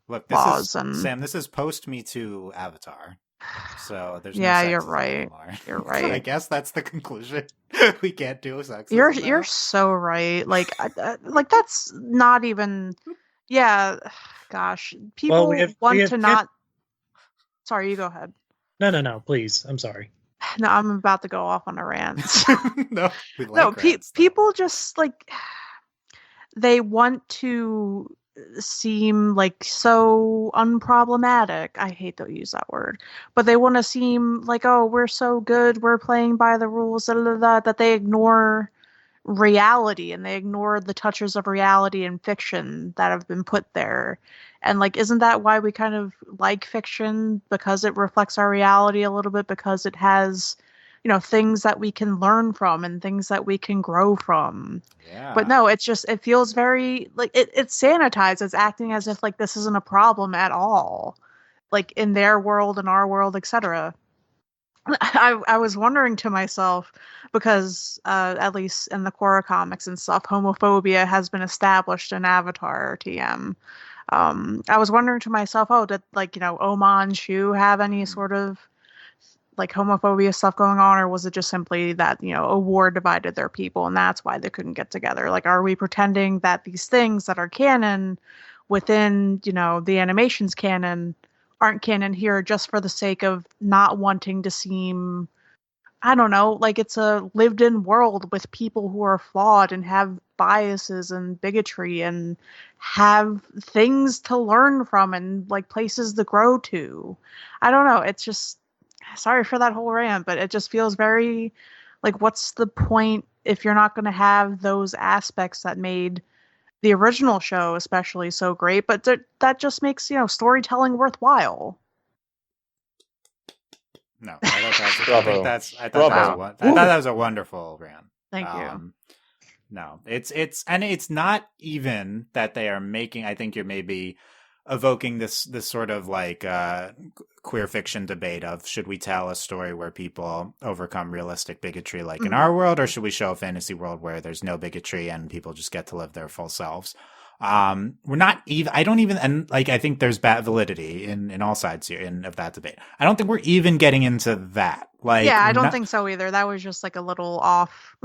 Look, laws. Sam, this is post-Me Too Avatar. So there's no Yeah, sexism you're right. anymore. You're right. I guess that's the conclusion. We can't do sexism. You're so right. Like like that's not even. Yeah, gosh, people want to not. Sorry, you go ahead. No, please. I'm sorry. No, I'm about to go off on a rant. No, people just like they want to seem like so unproblematic. I hate to use that word, but they want to seem like, oh, we're so good, we're playing by the rules, that they ignore reality and they ignore the touches of reality and fiction that have been put there. And like, isn't that why we kind of like fiction? Because it reflects our reality a little bit, because it has, things that we can learn from and things that we can grow from. Yeah. But no, it feels very like it's sanitized. It's acting as if like this isn't a problem at all, like in their world and our world, etc. I was wondering to myself, because at least in the Korra comics and stuff, homophobia has been established in Avatar TM. I was wondering to myself, oh, did Oma and Shu have any sort of like homophobia stuff going on, or was it just simply that a war divided their people and that's why they couldn't get together? Like, are we pretending that these things that are canon within the animation's canon aren't canon here just for the sake of not wanting to seem, I don't know, like it's a lived in world with people who are flawed and have biases and bigotry and have things to learn from and like places to grow to. I don't know. It's just, sorry for that whole rant, but it just feels very like, what's the point if you're not going to have those aspects that made the original show especially so great, but that just makes storytelling worthwhile. No, I thought that was a wonderful rant. Thank you. No, it's not even that they are making. I think you're maybe evoking this sort of like queer fiction debate of, should we tell a story where people overcome realistic bigotry like in our world, or should we show a fantasy world where there's no bigotry and people just get to live their full selves? We're not even, I don't even, and like, I think there's bad validity in all sides here of that debate. I don't think we're even getting into that. Like, yeah, I don't think so either. That was just like a little off.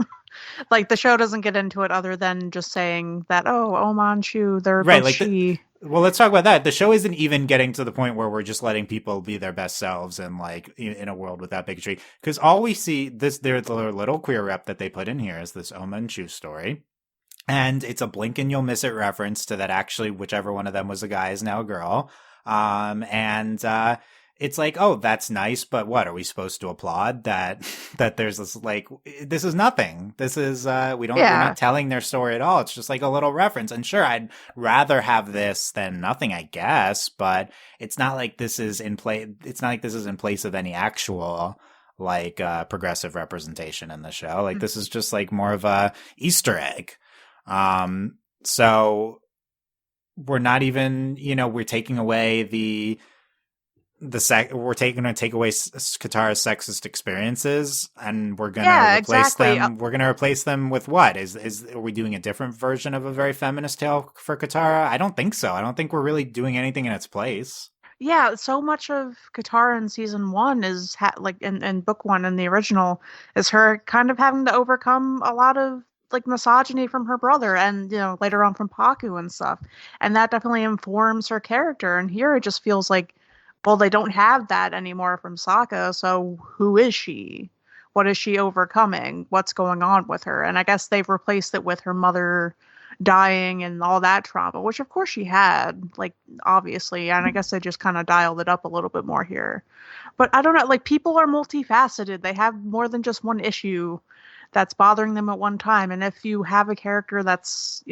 Like the show doesn't get into it other than just saying that, oh, Oman Shu, they're right, both like she. Well, let's talk about that. The show isn't even getting to the point where we're just letting people be their best selves and like in a world without bigotry. Because all we see, their little queer rep that they put in here is this Oma and Shu story. And it's a blink and you'll miss it reference to that actually whichever one of them was a guy is now a girl. It's like, oh, that's nice, but what, are we supposed to applaud that there's this, like, this is nothing. This is, we're not telling their story at all. It's just like a little reference. And sure, I'd rather have this than nothing, I guess, but it's not like this is in place. It's not like this is in place of any actual, like, progressive representation in the show. Like, this is just like more of a Easter egg. So we're not even, we're taking away we're going to take away Katara's sexist experiences, and we're going to replace them. We're going to replace them with what? Are we doing a different version of a very feminist tale for Katara? I don't think so. I don't think we're really doing anything in its place. Yeah, so much of Katara in season 1 is like in book 1 in the original is her kind of having to overcome a lot of like misogyny from her brother and later on from Paku and stuff, and that definitely informs her character. And here it just feels like, well, they don't have that anymore from Sokka, so who is she? What is she overcoming? What's going on with her? And I guess they've replaced it with her mother dying and all that trauma, which of course she had, like, obviously, and I guess they just kind of dialed it up a little bit more here. But I don't know, like, people are multifaceted. They have more than just one issue that's bothering them at one time, and if you have a character that's,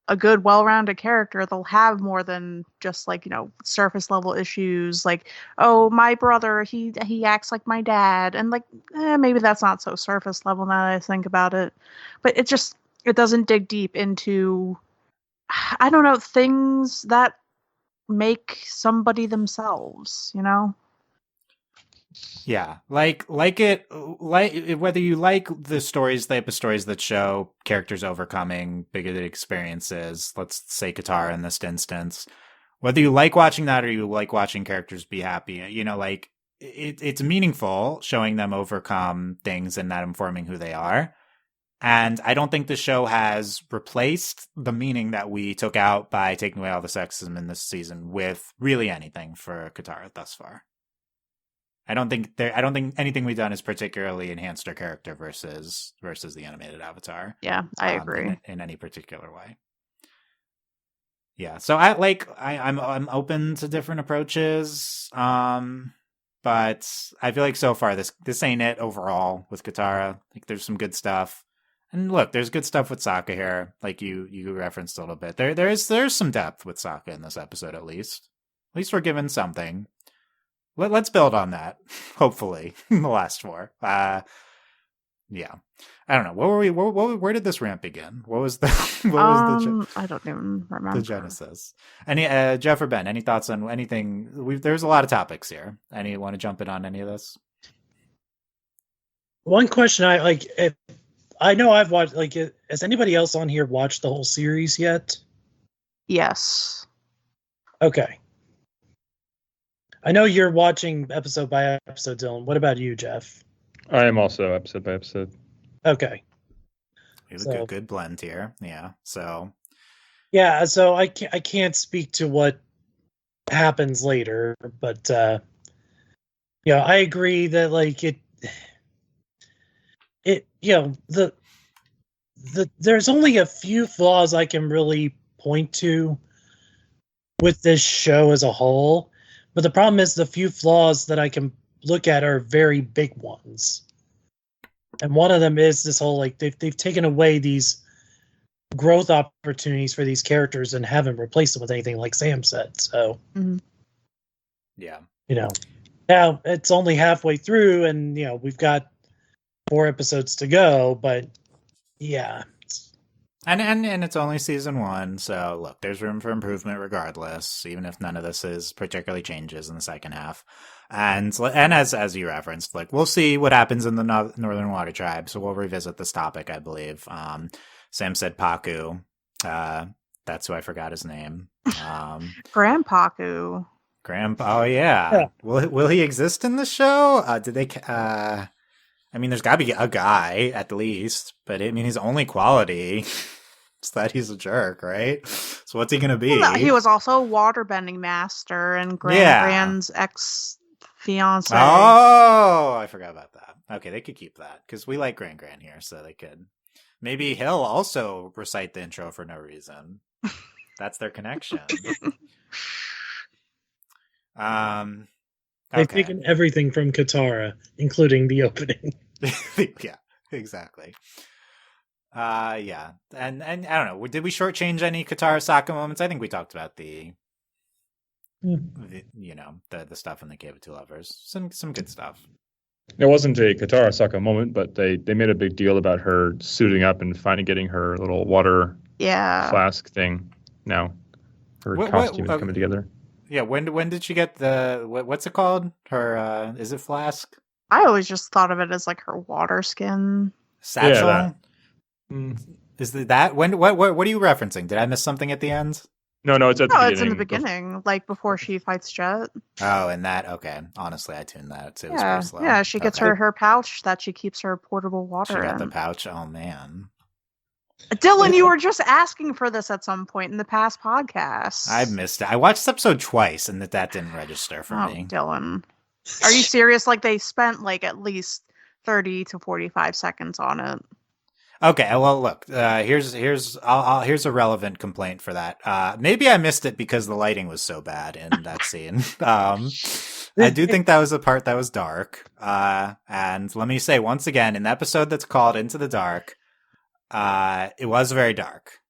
a good, well-rounded character, they'll have more than just like, surface level issues. Like, oh, my brother, he acts like my dad. And like, maybe that's not so surface level now that I think about it. But it doesn't dig deep into, I don't know, things that make somebody themselves, Yeah, like whether you like the type of stories that show characters overcoming bigoted experiences, let's say Katara in this instance, whether you like watching that or you like watching characters be happy, like it's meaningful showing them overcome things and that informing who they are. And I don't think the show has replaced the meaning that we took out by taking away all the sexism in this season with really anything for Katara thus far. I don't think anything we've done has particularly enhanced her character versus the animated Avatar. Yeah, I agree. In any particular way. Yeah, so I'm open to different approaches. But I feel like so far this ain't it overall with Katara. Like there's some good stuff. And look, there's good stuff with Sokka here. Like you referenced a little bit. There's some depth with Sokka in this episode at least. At least we're given something. Let's build on that, hopefully, in the last 4. Yeah. I don't know. What were we? Where did this rant begin? What was the? I don't even remember the genesis. Any Jeff or Ben? Any thoughts on anything? There's a lot of topics here. Any want to jump in on any of this? One question I know I've watched. Like, has anybody else on here watched the whole series yet? Yes. Okay. I know you're watching episode by episode, Dylan. What about you, Jeff? I am also episode by episode. Okay. We have a good blend here. Yeah. So I can't speak to what happens later, but I agree that like there's only a few flaws I can really point to with this show as a whole, but the problem is the few flaws that I can look at are very big ones. And one of them is this whole like they've taken away these growth opportunities for these characters and haven't replaced them with anything, like Sam said. So yeah, now it's only halfway through, and we've got 4 episodes to go, but yeah. And it's only season 1, so look, there's room for improvement regardless, even if none of this is particularly changes in the second half. And as you referenced, like we'll see what happens in the Northern Water Tribe, so we'll revisit this topic, I believe. Sam said Paku. That's who I forgot his name. Grandpaku. Oh yeah. Will he exist in the show? Did they? I mean, there's got to be a guy at least, but I mean, his only quality is that he's a jerk, right? So what's he gonna be? Well, he was also a waterbending master and Grand's ex-fiance. Oh, I forgot about that. Okay, they could keep that because we like Gran here, so they could. Maybe he'll also recite the intro for no reason. That's their connection. They've taken everything from Katara, including the opening. Yeah, exactly. Yeah, and I don't know. Did we shortchange any Katara Sokka moments? I think we talked about the stuff in the Cave of Two Lovers. Some good stuff. It wasn't a Katara Sokka moment, but they made a big deal about her suiting up and finally getting her little water flask thing. Now her costume is coming together. Yeah, when did she get the what's it called? Her is it flask? I always just thought of it as like her water skin satchel. Yeah, is that when? What are you referencing? Did I miss something at the end? No, it's at the beginning. It's in the beginning, like before she fights Jet. Oh, and that okay. Honestly, I tuned that. It was pretty slow. Yeah, she gets her pouch that she keeps her portable water in. She got the pouch. Oh man. Dylan, you were just asking for this at some point in the past podcast. I missed it. I watched this episode twice, and that didn't register for me. Dylan, are you serious? Like they spent like at least 30 to 45 seconds on it. Okay, well, look. Here's a relevant complaint for that. Maybe I missed it because the lighting was so bad in that scene. I do think that was a part that was dark. And let me say once again, in the episode that's called Into the Dark. It was very dark.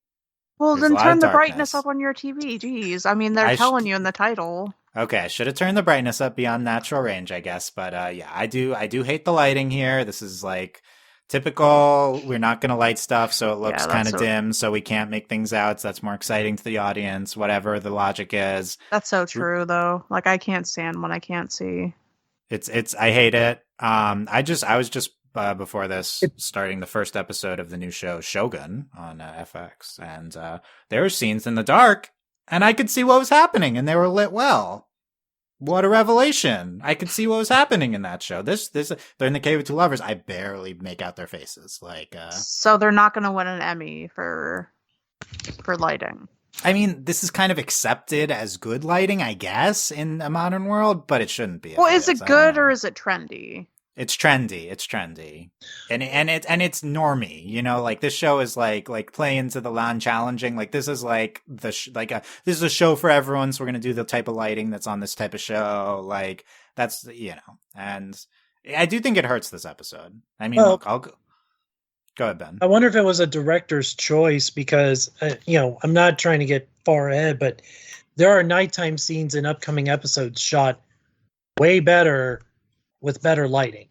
Well, then turn the brightness up on your TV. Jeez, I mean, they're telling you in the title. Okay, I should have turned the brightness up beyond natural range, I guess. But yeah, I do hate the lighting here. This is like typical. We're not going to light stuff, so it looks kind of dim, so we can't make things out. So that's more exciting to the audience. Whatever the logic is. That's so true, though. Like I can't stand when I can't see. I hate it. I was just. Before this, starting the first episode of the new show Shogun on FX, and there were scenes in the dark, and I could see what was happening, and they were lit well. What a revelation! I could see what was happening in that show. They're in the Cave of Two Lovers. I barely make out their faces. So they're not going to win an Emmy for lighting. I mean, this is kind of accepted as good lighting, I guess, in a modern world, but it shouldn't be. Well, is it good or is it trendy? It's trendy, and it's normie. Like this show is like playing to the non-challenging. Like this is like this is a show for everyone. So we're gonna do the type of lighting that's on this type of show. Like that's and I do think it hurts this episode. I mean, look, I'll go ahead, Ben. I wonder if it was a director's choice because I'm not trying to get far ahead, but there are nighttime scenes in upcoming episodes shot way better. With better lighting,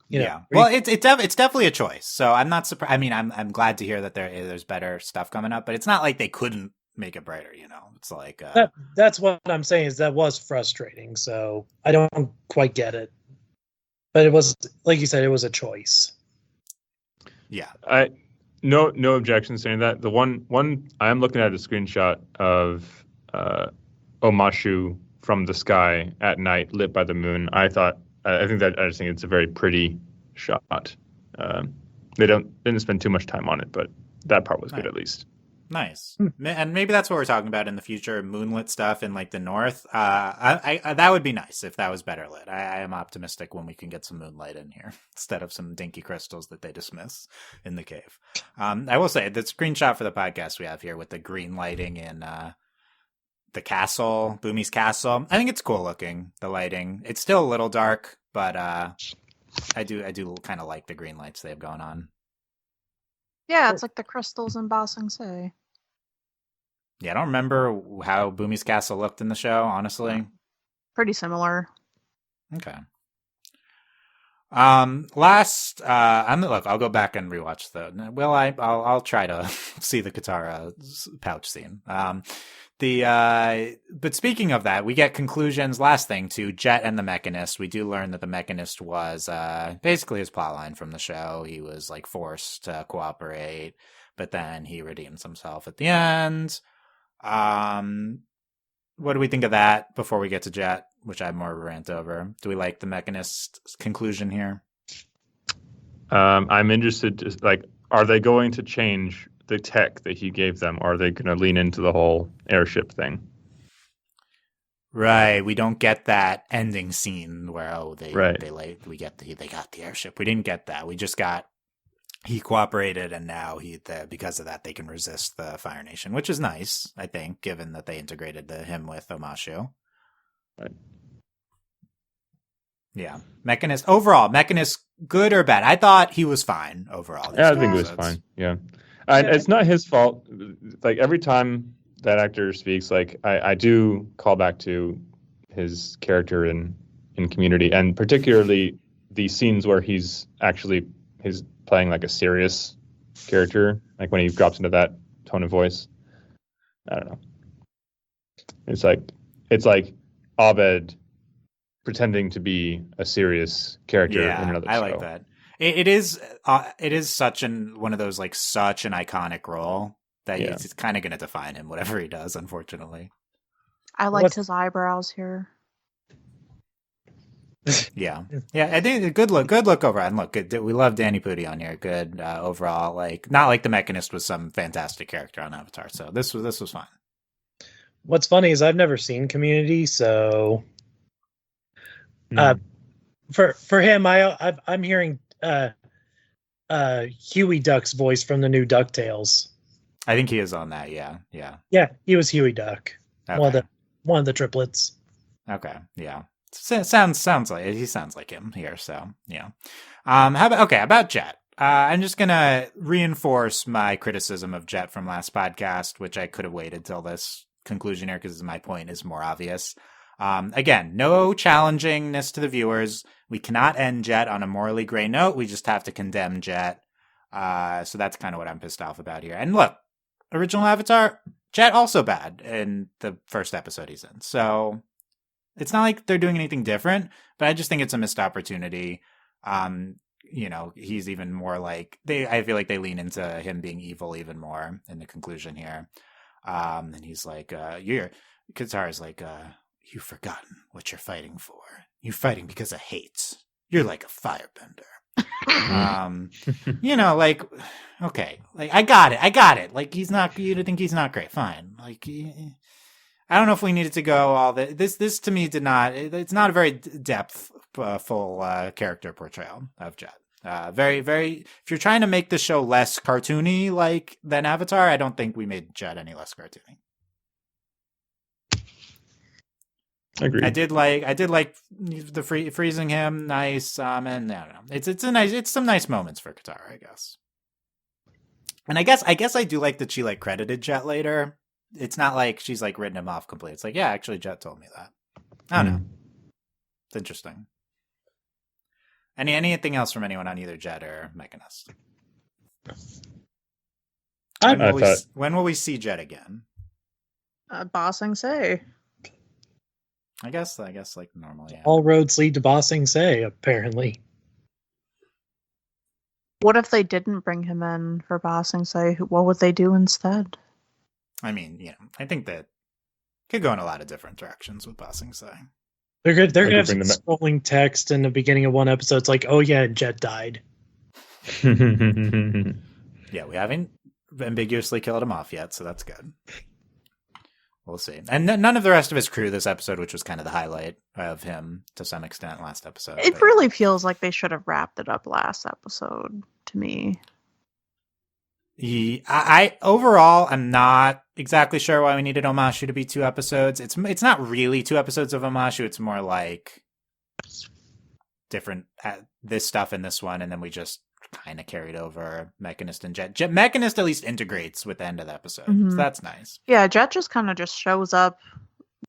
yeah. Well, it's definitely a choice. So I'm not surprised. I mean, I'm glad to hear that there's better stuff coming up, but it's not like they couldn't make it brighter. It's like that's what I'm saying is that was frustrating. So I don't quite get it, but it was like you said, it was a choice. Yeah, no objections saying that. The one I'm looking at a screenshot of Omashu from the sky at night, lit by the moon. I just think it's a very pretty shot. They didn't spend too much time on it, but that part was good at least. Nice. And maybe that's what we're talking about in the future, moonlit stuff in like the north. I that would be nice if that was better lit. I am optimistic when we can get some moonlight in here instead of some dinky crystals that they dismiss in the cave. I will say the screenshot for the podcast we have here with the green lighting in the castle, Bumi's castle. I think it's cool looking, the lighting. It's still a little dark, but I do kind of like the green lights they have going on. Yeah, it's like the crystals in Ba Sing Se. Yeah, I don't remember how Bumi's castle looked in the show, honestly. Pretty similar. Okay. Look, I'll go back and rewatch I'll try to see the Katara pouch scene. But speaking of that, we get conclusions. Last thing to Jet and the Mechanist. We do learn that the Mechanist was basically his plotline from the show. He was like forced to cooperate, but then he redeems himself at the end. What do we think of that before we get to Jet, which I have more of a rant over? Do we like the Mechanist's conclusion here? I'm interested to, are they going to change the tech that he gave them, or are they going to lean into the whole airship thing? Right, we don't get that ending scene where they got the airship. We didn't get that. We just got he cooperated, and now because of that they can resist the Fire Nation, which is nice, I think, given that they integrated him with Omashu. Right. Yeah, Mechanist good or bad? I thought he was fine overall. Yeah, I think he was fine. Yeah. And it's not his fault. Like every time that actor speaks, I do call back to his character in Community, and particularly the scenes where he's playing like a serious character, like when he drops into that tone of voice. I don't know. It's like Abed pretending to be a serious character in another show. I like that. It is such one of those such an iconic role that it's kind of going to define him, whatever he does, unfortunately. I liked his eyebrows here. Yeah. I think good look overall. And look, we love Danny Pudi on here. Good overall. Not like the Mechanist was some fantastic character on Avatar. So this was fine. What's funny is I've never seen Community, so for him, I'm hearing Huey Duck's voice from the new DuckTales. I think he is on that. Yeah, he was Huey Duck, okay. one of the triplets. Okay, yeah, sounds like he sounds like him here. So yeah, about Jet. I'm just gonna reinforce my criticism of Jet from last podcast, which I could have waited till this conclusion here because my point is more obvious. Again, no challengingness to the viewers. We cannot end Jet on a morally gray note. We just have to condemn Jet. So that's kind of what I'm pissed off about here. And look, original Avatar, Jet also bad in the first episode he's in. So it's not like they're doing anything different, but I just think it's a missed opportunity. He's even more I feel like they lean into him being evil even more in the conclusion here. And he's like, Katara's like, you've forgotten what you're fighting for. You're fighting because of hate. You're like a firebender. Okay. I got it. You think he's not great. Fine. I don't know if we needed to go all this to me it's not a very depthful character portrayal of Jet. Very, very, if you're trying to make the show less cartoony than Avatar, I don't think we made Jet any less cartoony. Agreed. I did like the freezing him, nice. And I don't know, it's some nice moments for Katara, I guess. And I guess I do like that she credited Jet later. It's not like she's written him off completely. It's yeah, actually Jet told me that. I don't know. It's interesting. Anything else from anyone on either Jet or Mechanist? When will we see Jet again? Ba Sing Se. I guess normal. Yeah. All roads lead to Ba Sing Se, apparently. What if they didn't bring him in for Ba Sing Se? What would they do instead? I mean, I think that Could go in a lot of different directions with Bossing Sai. They're good. They're gonna have bring some them scrolling text in the beginning of one episode. It's like, oh yeah, Jet died. Yeah, we haven't ambiguously killed him off yet, so that's good. We'll see. And none of the rest of his crew this episode, which was kind of the highlight of him to some extent last episode. It really feels like they should have wrapped it up last episode to me. I overall, I'm not exactly sure why we needed Omashu to be 2 episodes. It's not really 2 episodes of Omashu. It's more like different this stuff in this one, and then we just kind of carried over Mechanist and Jet. Mechanist at least integrates with the end of the episode, so that's nice. Yeah, Jet just kind of just shows up.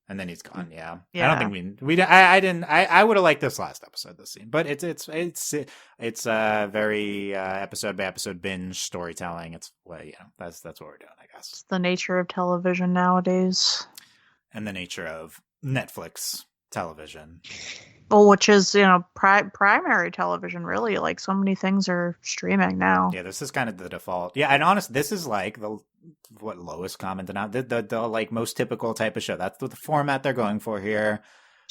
And then he's gone. Yeah. Yeah. I don't think I would have liked this last episode, this scene, but it's a very episode by episode binge storytelling. It's that's what we're doing, I guess. It's the nature of television nowadays, and the nature of Netflix television. Well, which is primary television, really. Like so many things are streaming now. Yeah, this is kind of the default. Yeah, and honestly, this is like the lowest common denominator, the like most typical type of show. That's the format they're going for here.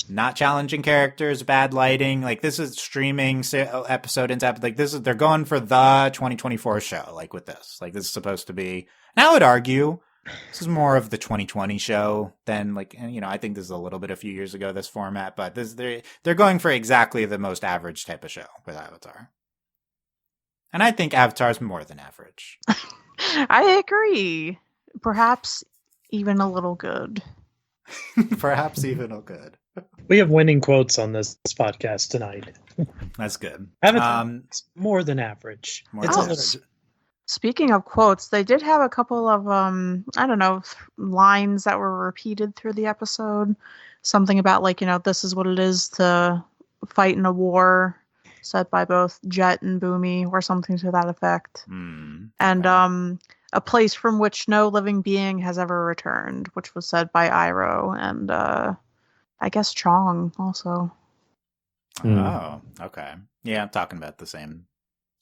Not challenging characters, bad lighting. Like this is streaming episode into episode. Like they're going for the 2024 show. Like with this, like this is supposed to be. And I would argue this is more of the 2020 show than like, I think this is a little bit a few years ago, this format, but they're going for exactly the most average type of show with Avatar. And I think Avatar's more than average. I agree. Perhaps even a little good. Perhaps even a good. We have winning quotes on this podcast tonight. That's good. Avatar's more than average. Speaking of quotes, they did have a couple of, lines that were repeated through the episode. Something about, like, this is what it is to fight in a war, said by both Jet and Bumi, or something to that effect. And a place from which no living being has ever returned, which was said by Iroh and, I guess, Chong also. Oh, okay. Yeah, I'm talking about the same.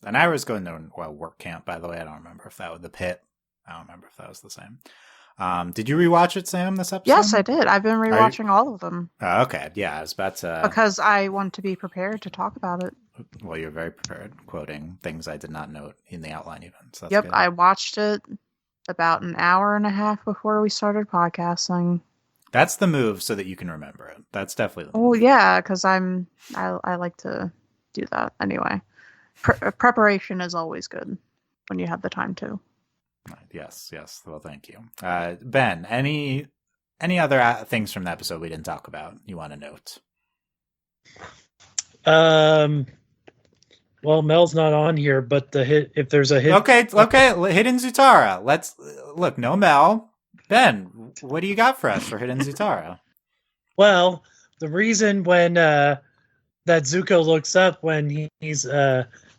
And I was going to work camp, by the way. I don't remember if that was the pit. I don't remember if that was the same. Did you rewatch it, Sam, this episode? Yes, I did. I've been rewatching all of them. Okay. Yeah, I was about to... Because I want to be prepared to talk about it. Well, you're very prepared, quoting things I did not note in the outline even. So that's yep, good. I watched it about an hour and a half before we started podcasting. That's the move so that you can remember it. That's definitely the move. Oh, yeah, because I like to do that anyway. Preparation is always good when you have the time to. Yes. Well, thank you. Ben, any other things from the episode we didn't talk about you want to note? Well, Mel's not on here, but if there's a hit. Okay, Hidden Zutara. Let's look. No Mel. Ben, what do you got for us for Hidden Zutara? Well, the reason when that Zuko looks up when he's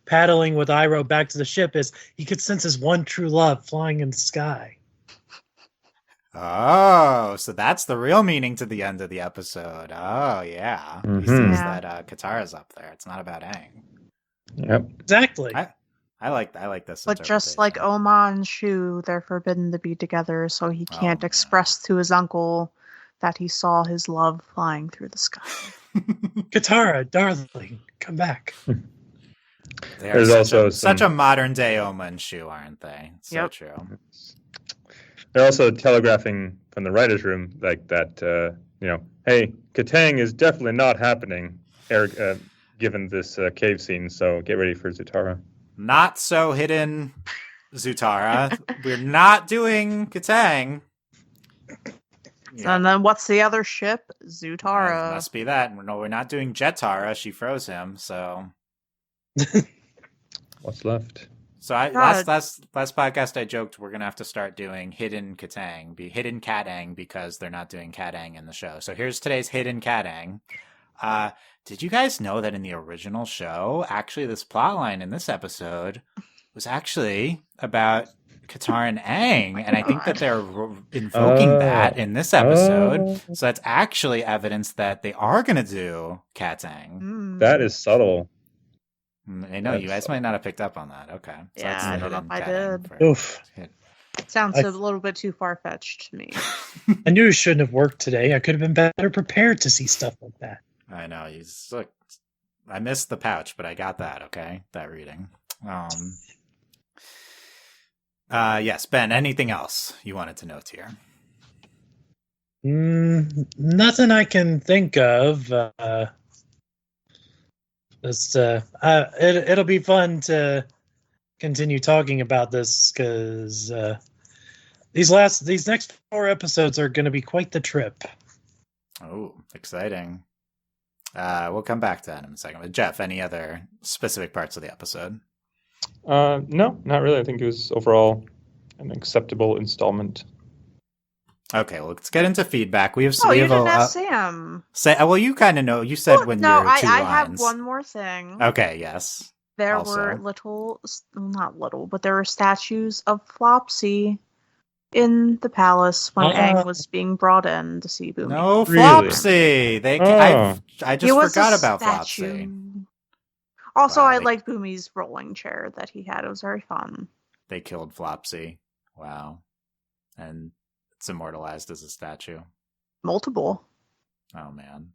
paddling with Iroh back to the ship is he could sense his one true love flying in the sky. Oh, so that's the real meaning to the end of the episode. Oh, yeah. He sees that Katara's up there. It's not about Aang. Yep. Exactly. I like this. But just like Oma and Shu, they're forbidden to be together, so he can't express to his uncle that he saw his love flying through the sky. Katara, darling, come back. There's also such a modern day Oma and Shu, aren't they? So true. They're also telegraphing from the writer's room like that, hey, Kataang is definitely not happening, Eric, given this cave scene, so get ready for Zutara. Not so hidden Zutara. We're not doing Kataang. Yeah. And then what's the other ship? Zutara. Must be that. No, we're not doing Jetara. She froze him, so... What's left? So last podcast I joked we're gonna have to start doing hidden Kataang, hidden Kataang, because they're not doing Kataang in the show. So here's today's hidden Kataang. Did you guys know that in the original show, actually this plotline in this episode was actually about Katara and Aang, and I think that they're invoking that in this episode. So that's actually evidence that they are gonna do Kataang. That is subtle. I know you guys might not have picked up on that. Okay, so yeah, I don't know if I did. Oof. Sounds a little bit too far-fetched to me. I knew it shouldn't have worked today. I could have been better prepared to see stuff like that. I know. Look, I missed the pouch, but I got that, okay? That reading. Yes, Ben, anything else you wanted to note here? Nothing I can think of. It'll be fun to continue talking about this because these next 4 episodes are going to be quite the trip. Oh, exciting. We'll come back to that in a second. But Jeff, any other specific parts of the episode? No, not really. I think it was overall an acceptable installment. Okay, well, let's get into feedback. You didn't ask Sam. Well, you kind of know. You said when you're two lines. I have one more thing. Okay, yes. There were not little, but there were statues of Flopsy in the palace when Aang was being brought in to see Bumi. No, Flopsy! I just forgot about Flopsy. Also, I liked Bumi's rolling chair that he had. It was very fun. They killed Flopsy. Wow. And it's immortalized as a statue. Multiple. Oh, man.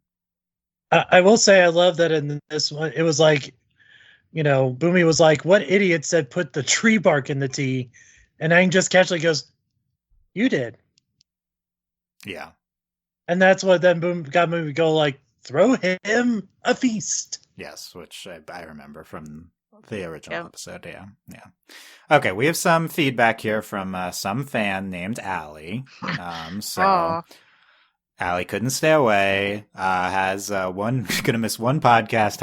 I will say I love that in this one, it was like, Bumi was like, what idiot said put the tree bark in the tea? And Aang just casually goes, you did. Yeah. And that's what then got Bumi to go like, throw him a feast. Yes, which I remember from the original episode. Yeah. Okay, we have some feedback here from some fan named Allie. Allie couldn't stay away. Has gonna miss one podcast.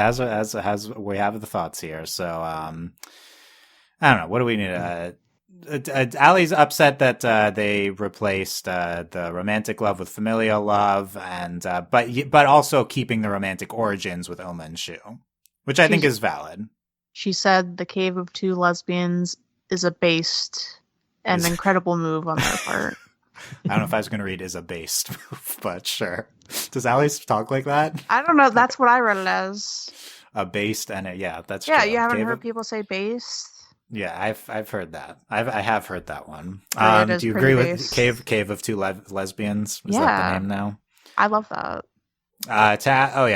Has we have the thoughts here. So I don't know. What do we need? Allie's upset that they replaced the romantic love with familial love, and but also keeping the romantic origins with Oma and Shu, which I think is valid. She said the Cave of Two Lesbians is a based and incredible move on their part. I don't know if I was going to read is a based move, but sure. Does Allie talk like that? I don't know. That's what I read it as. A based and that's true. You haven't heard people say based? Yeah, I've heard that. I have heard that one. Do you agree with Cave of Two Lesbians? Is that the name now? I love that.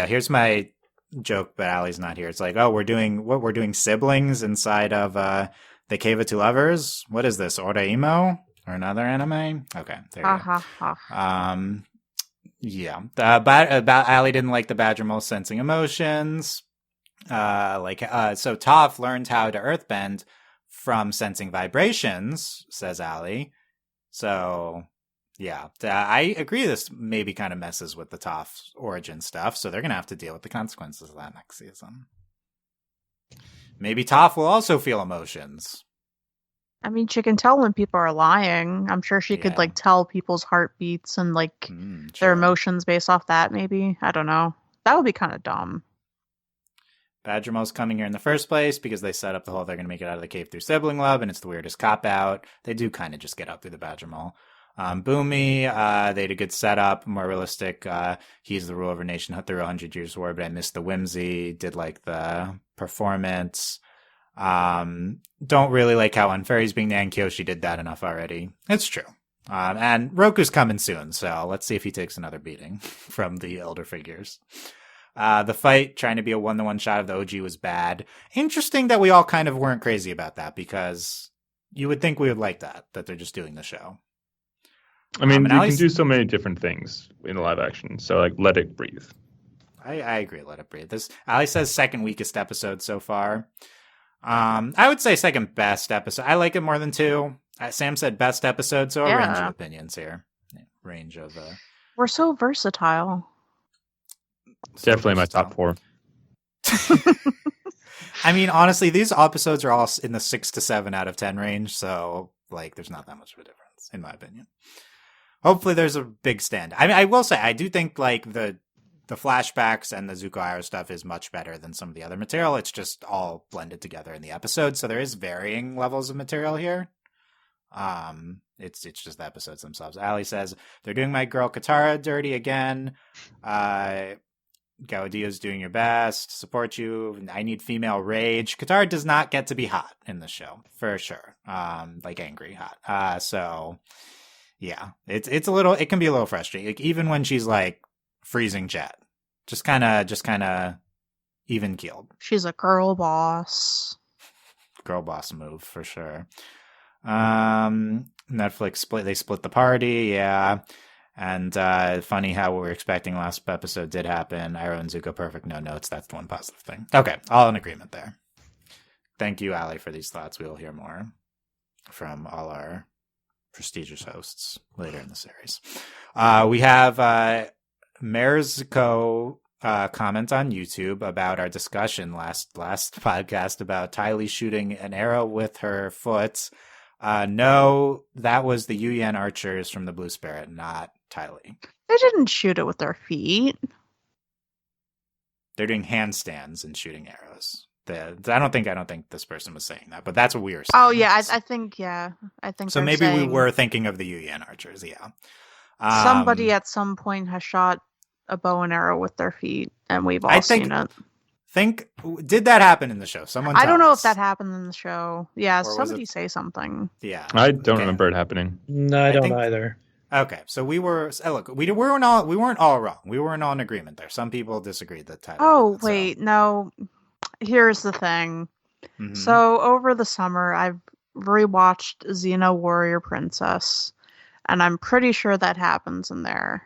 Here's my joke, but Allie's not here. It's like, we're doing siblings inside of the Cave of Two Lovers. What is this? Oraimo or another anime? Okay, there you go. Yeah. About Allie didn't like the Badger Mole sensing emotions. So Toph learned how to earthbend from sensing vibrations, says Allie. So, yeah, I agree this maybe kind of messes with the Toph origin stuff, so they're going to have to deal with the consequences of that next season. Maybe Toph will also feel emotions. I mean, she can tell when people are lying. I'm sure she could, tell people's heartbeats and, their emotions based off that, maybe. I don't know. That would be kind of dumb. Badgermo's coming here in the first place because they set up the whole they're going to make it out of the cave through sibling love, and it's the weirdest cop-out. They do kind of just get out through the Badgermole. Bumi, they had a good setup, more realistic. He's the ruler of a nation through 100 Years' War, but I missed the whimsy, did like the performance. Don't really like how unfair he's being to Ankyo. She did that enough already. It's true. And Roku's coming soon, so let's see if he takes another beating from the elder figures. The fight, trying to be a one-to-one shot of the OG was bad. Interesting that we all kind of weren't crazy about that, because you would think we would like that they're just doing the show. I mean, you can do so many different things in live action, so let it breathe. I agree, let it breathe. This Ali says second weakest episode so far. I would say second best episode. I like it more than 2. Sam said best episode, so a range of opinions here. Range of... We're so versatile. Definitely my top 4. I mean, honestly, these episodes are all in the 6 to 7 out of 10 range, so there's not that much of a difference, in my opinion. Hopefully there's a big stand. I mean, I will say, I do think the flashbacks and the Zuko Arrow stuff is much better than some of the other material. It's just all blended together in the episode, so there is varying levels of material here. It's just the episodes themselves. Ali says, they're doing my girl Katara dirty again. Gaudio's doing your best, support you. I need female rage. Kataang does not get to be hot in the show for sure. Like angry hot. So yeah, it's a little. It can be a little frustrating. Like even when she's like freezing Jet, just kind of even keeled. She's a girl boss. Girl boss move for sure. Netflix split the party. Yeah. And funny how what we were expecting last episode did happen. Iroh and Zuko, perfect, no notes. That's the one positive thing. Okay, all in agreement there. Thank you, Ali, for these thoughts. We will hear more from all our prestigious hosts later in the series. We have Merzko comment on YouTube about our discussion last podcast about Ty Lee shooting an arrow with her foot. No, that was the Yuyan archers from the Blue Spirit, not Ty Lee. They didn't shoot it with their feet. They're doing handstands and shooting arrows. I don't think this person was saying that, but that's what we were saying. Oh yeah, I think so. Maybe we were thinking of the Yuyan archers. Yeah. Somebody at some point has shot a bow and arrow with their feet, and we've all seen it. Did that happen in the show? I don't know if that happened in the show. Yeah, somebody say something. Yeah, I don't remember it happening. No, I don't either. Okay, so we were look. We weren't all wrong. We weren't all in agreement there. Some people disagreed that Tyler. Oh wait, no. Here's the thing. Mm-hmm. So over the summer, I've rewatched Xena Warrior Princess, and I'm pretty sure that happens in there.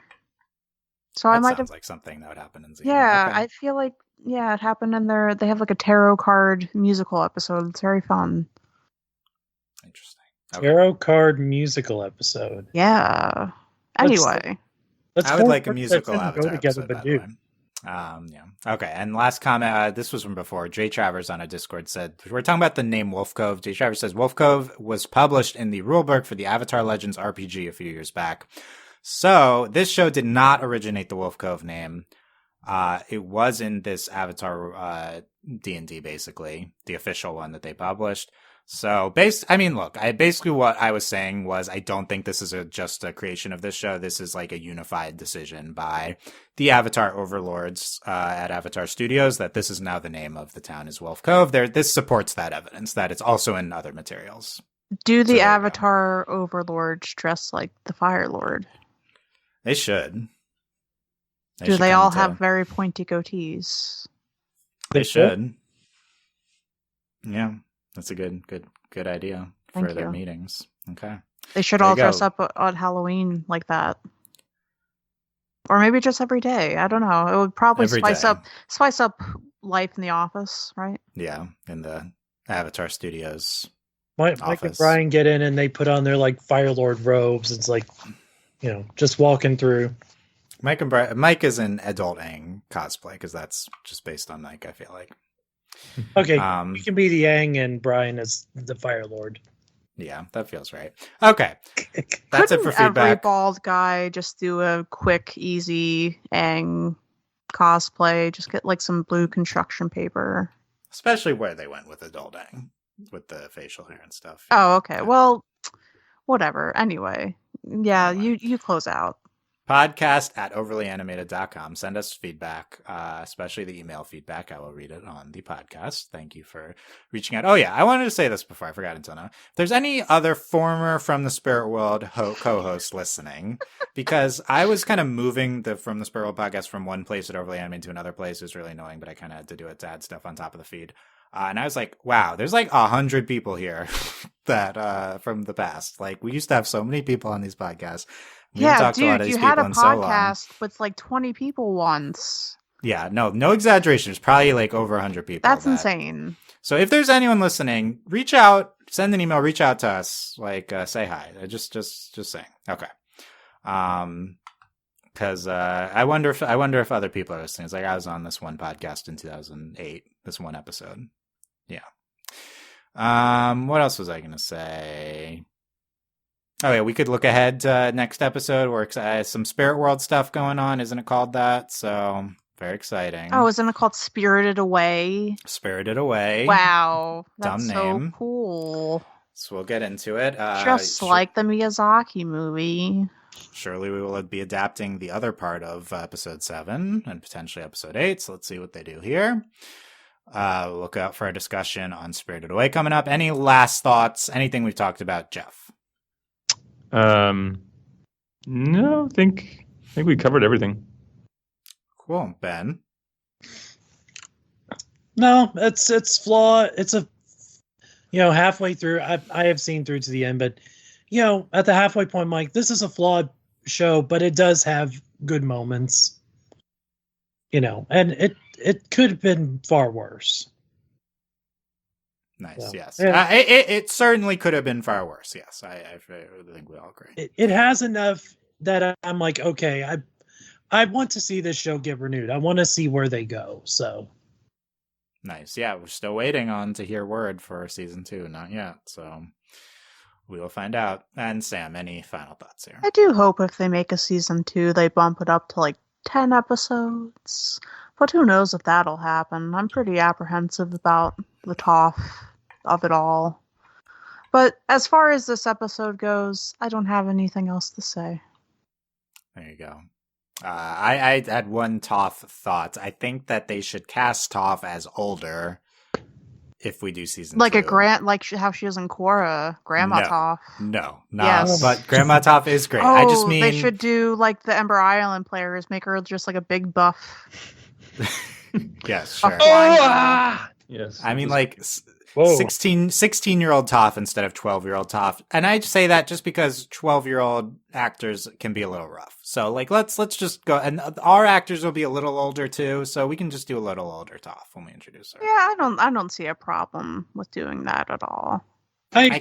So I might have like something that would happen in Xena. Yeah, okay. I feel like it happened in there. They have like a tarot card musical episode. It's very fun. Interesting. Okay. Tarot card musical episode. Yeah. Anyway, I would like a musical Avatar episode, by the way. Yeah. Okay. And last comment. This was from before. Jay Travers on a Discord said we're talking about the name Wolf Cove. Jay Travers says Wolf Cove was published in the rulebook for the Avatar Legends RPG a few years back. So this show did not originate the Wolf Cove name. It was in this Avatar D&D, basically the official one that they published. So basically what I was saying was I don't think this is just a creation of this show. This is like a unified decision by the Avatar overlords at Avatar Studios that this is now the name of the town is Wolf Cove. This supports that evidence that it's also in other materials. Do the Avatar overlords dress like the Fire Lord? They should. Do they all have very pointy goatees? They should. Yeah. That's a good idea for their meetings. Okay. They should all dress up on Halloween like that. Or maybe just every day. I don't know. It would probably spice up life in the office, right? Yeah, in the Avatar Studios. Mike and Brian get in and they put on their like Fire Lord robes. It's like, just walking through. Mike is an adult Aang cosplay because that's just based on Mike, I feel like. Okay, you can be the Aang and Brian as the Fire Lord. Yeah, that feels right. Okay, that's it for feedback. Every bald guy just do a quick, easy Aang cosplay. Just get like some blue construction paper. Especially where they went with adult Aang, with the facial hair and stuff. Oh, okay. Yeah. Well, whatever. Anyway, yeah, you close out. Podcast@overlyanimated.com. Send us feedback, especially the email feedback. I will read it on the podcast. Thank you for reaching out. Oh, yeah. I wanted to say this before I forgot until now. If there's any other former From the Spirit World co-hosts listening, because I was kind of moving the From the Spirit World podcast from one place at Overly Animated to another place. It was really annoying, but I kind of had to do it to add stuff on top of the feed. And I was like, wow, there's like 100 people here that from the past. Like, we used to have so many people on these podcasts. Yeah, dude, you had a podcast with like 20 people once. Yeah, no exaggeration. There's probably like over 100 people. That's insane. So if there's anyone listening, reach out, send an email, reach out to us, like say hi. Just saying. Okay. Because I wonder if other people are listening. It's like I was on this one podcast in 2008. This one episode. Yeah. What else was I gonna say? Oh yeah, we could look ahead to next episode where some Spirit World stuff going on, isn't it called that? So very exciting. Oh, isn't it called Spirited Away? Spirited Away. Wow, that's dumb so name. Cool. So we'll get into it. Just like the Miyazaki movie. surely we will be adapting the other part of episode 7 and potentially episode 8. So let's see what they do here. Look out for a discussion on Spirited Away coming up. Any last thoughts? Anything we've talked about, Jeff? No, I think we covered everything. Cool. Ben? No, it's flawed. It's a, halfway through. I have seen through to the end, but at the halfway point, I'm like, this is a flawed show, but it does have good moments. And it could have been far worse. Nice. So, yes. yeah. It certainly could have been far worse. Yes. I think we all agree. It has enough that I'm like, okay, I want to see this show get renewed. I want to see where they go. So. Nice. Yeah, we're still waiting to hear word for season 2. Not yet. So we will find out. And Sam, any final thoughts here? I do hope if they make a season 2, they bump it up to like 10 episodes. But who knows if that'll happen. I'm pretty apprehensive about the Toph of it all. But as far as this episode goes, I don't have anything else to say. There you go. I had one Toph thought. I think that they should cast Toph as older if we do season 2. Like how she was in Korra, Grandma Toph. No, not. Yes. But Grandma Toph is great. Oh, I just mean they should do like the Ember Island players, make her just like a big buff. Yes, sure. Yes. I mean, like 16-year-old Toph instead of 12-year-old Toph. And I say that just because 12-year-old actors can be a little rough. So like let's just go, and our actors will be a little older too, so we can just do a little older Toph when we introduce her. Yeah, I don't see a problem with doing that at all. I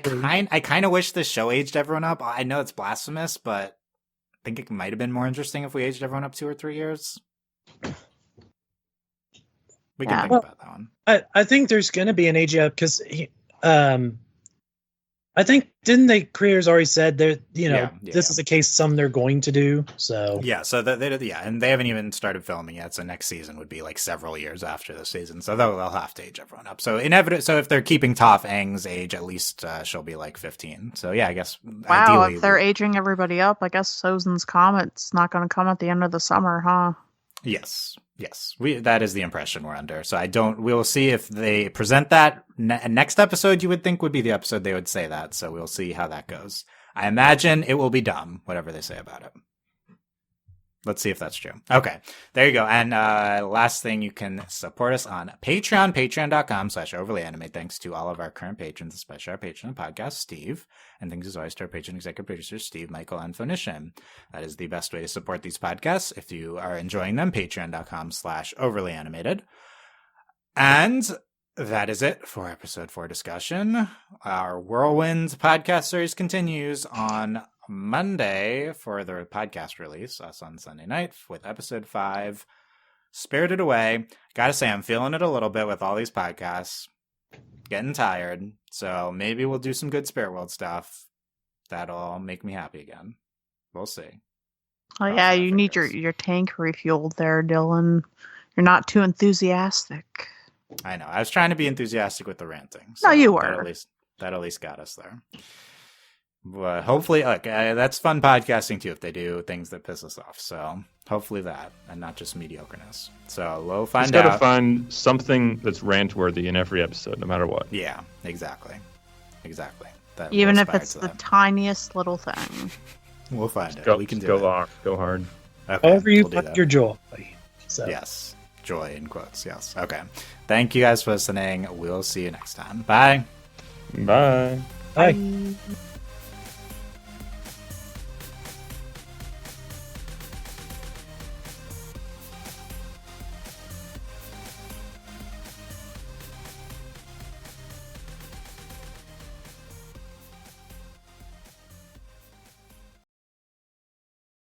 kind of wish this show aged everyone up. I know it's blasphemous, but I think it might have been more interesting if we aged everyone up 2 or 3 years. We can think about that one. I think there's going to be an age up because I think didn't the creators already said that this is a case some they're going to do. So yeah, so and they haven't even started filming yet. So next season would be like several years after this season. So they'll have to age everyone up. So So if they're keeping Toph Aang's age, at least she'll be like 15. So yeah, I guess. Wow, ideally, if they're aging everybody up, I guess Sozin's Comet's not going to come at the end of the summer, huh? Yes. That is the impression we're under. So we'll see if they present that next episode. You would think would be the episode they would say that. So we'll see how that goes. I imagine it will be dumb, whatever they say about it. Let's see if that's true. Okay, there you go. And last thing, you can support us on Patreon, patreon.com/overlyanimated. Thanks to all of our current patrons, especially our patron of the podcast, Steve. And thanks as always to our patron executive producers, Steve, Michael, and Phoenician. That is the best way to support these podcasts. If you are enjoying them, patreon.com/overlyanimated. And that is it for episode 4 discussion. Our Whirlwind podcast series continues on Monday for the podcast release, us on Sunday night with episode 5, Spirited Away. Gotta say, I'm feeling it a little bit with all these podcasts. Getting tired. So maybe we'll do some good Spirit World stuff. That'll make me happy again. We'll see. Oh yeah, you need your tank refueled there, Dylan. You're not too enthusiastic. I know. I was trying to be enthusiastic with the ranting. So no, you were. That at least got us there. But hopefully, that's fun podcasting too if they do things that piss us off. So hopefully that, and not just mediocreness. So we'll find out. Just gotta find something that's rant-worthy in every episode, no matter what. Yeah, exactly. That even if it's the tiniest little thing. We'll find it. We can do it. Go hard. Okay, however you find your joy. So. Yes, joy in quotes. Yes. Okay. Thank you guys for listening. We'll see you next time. Bye. Bye. Bye.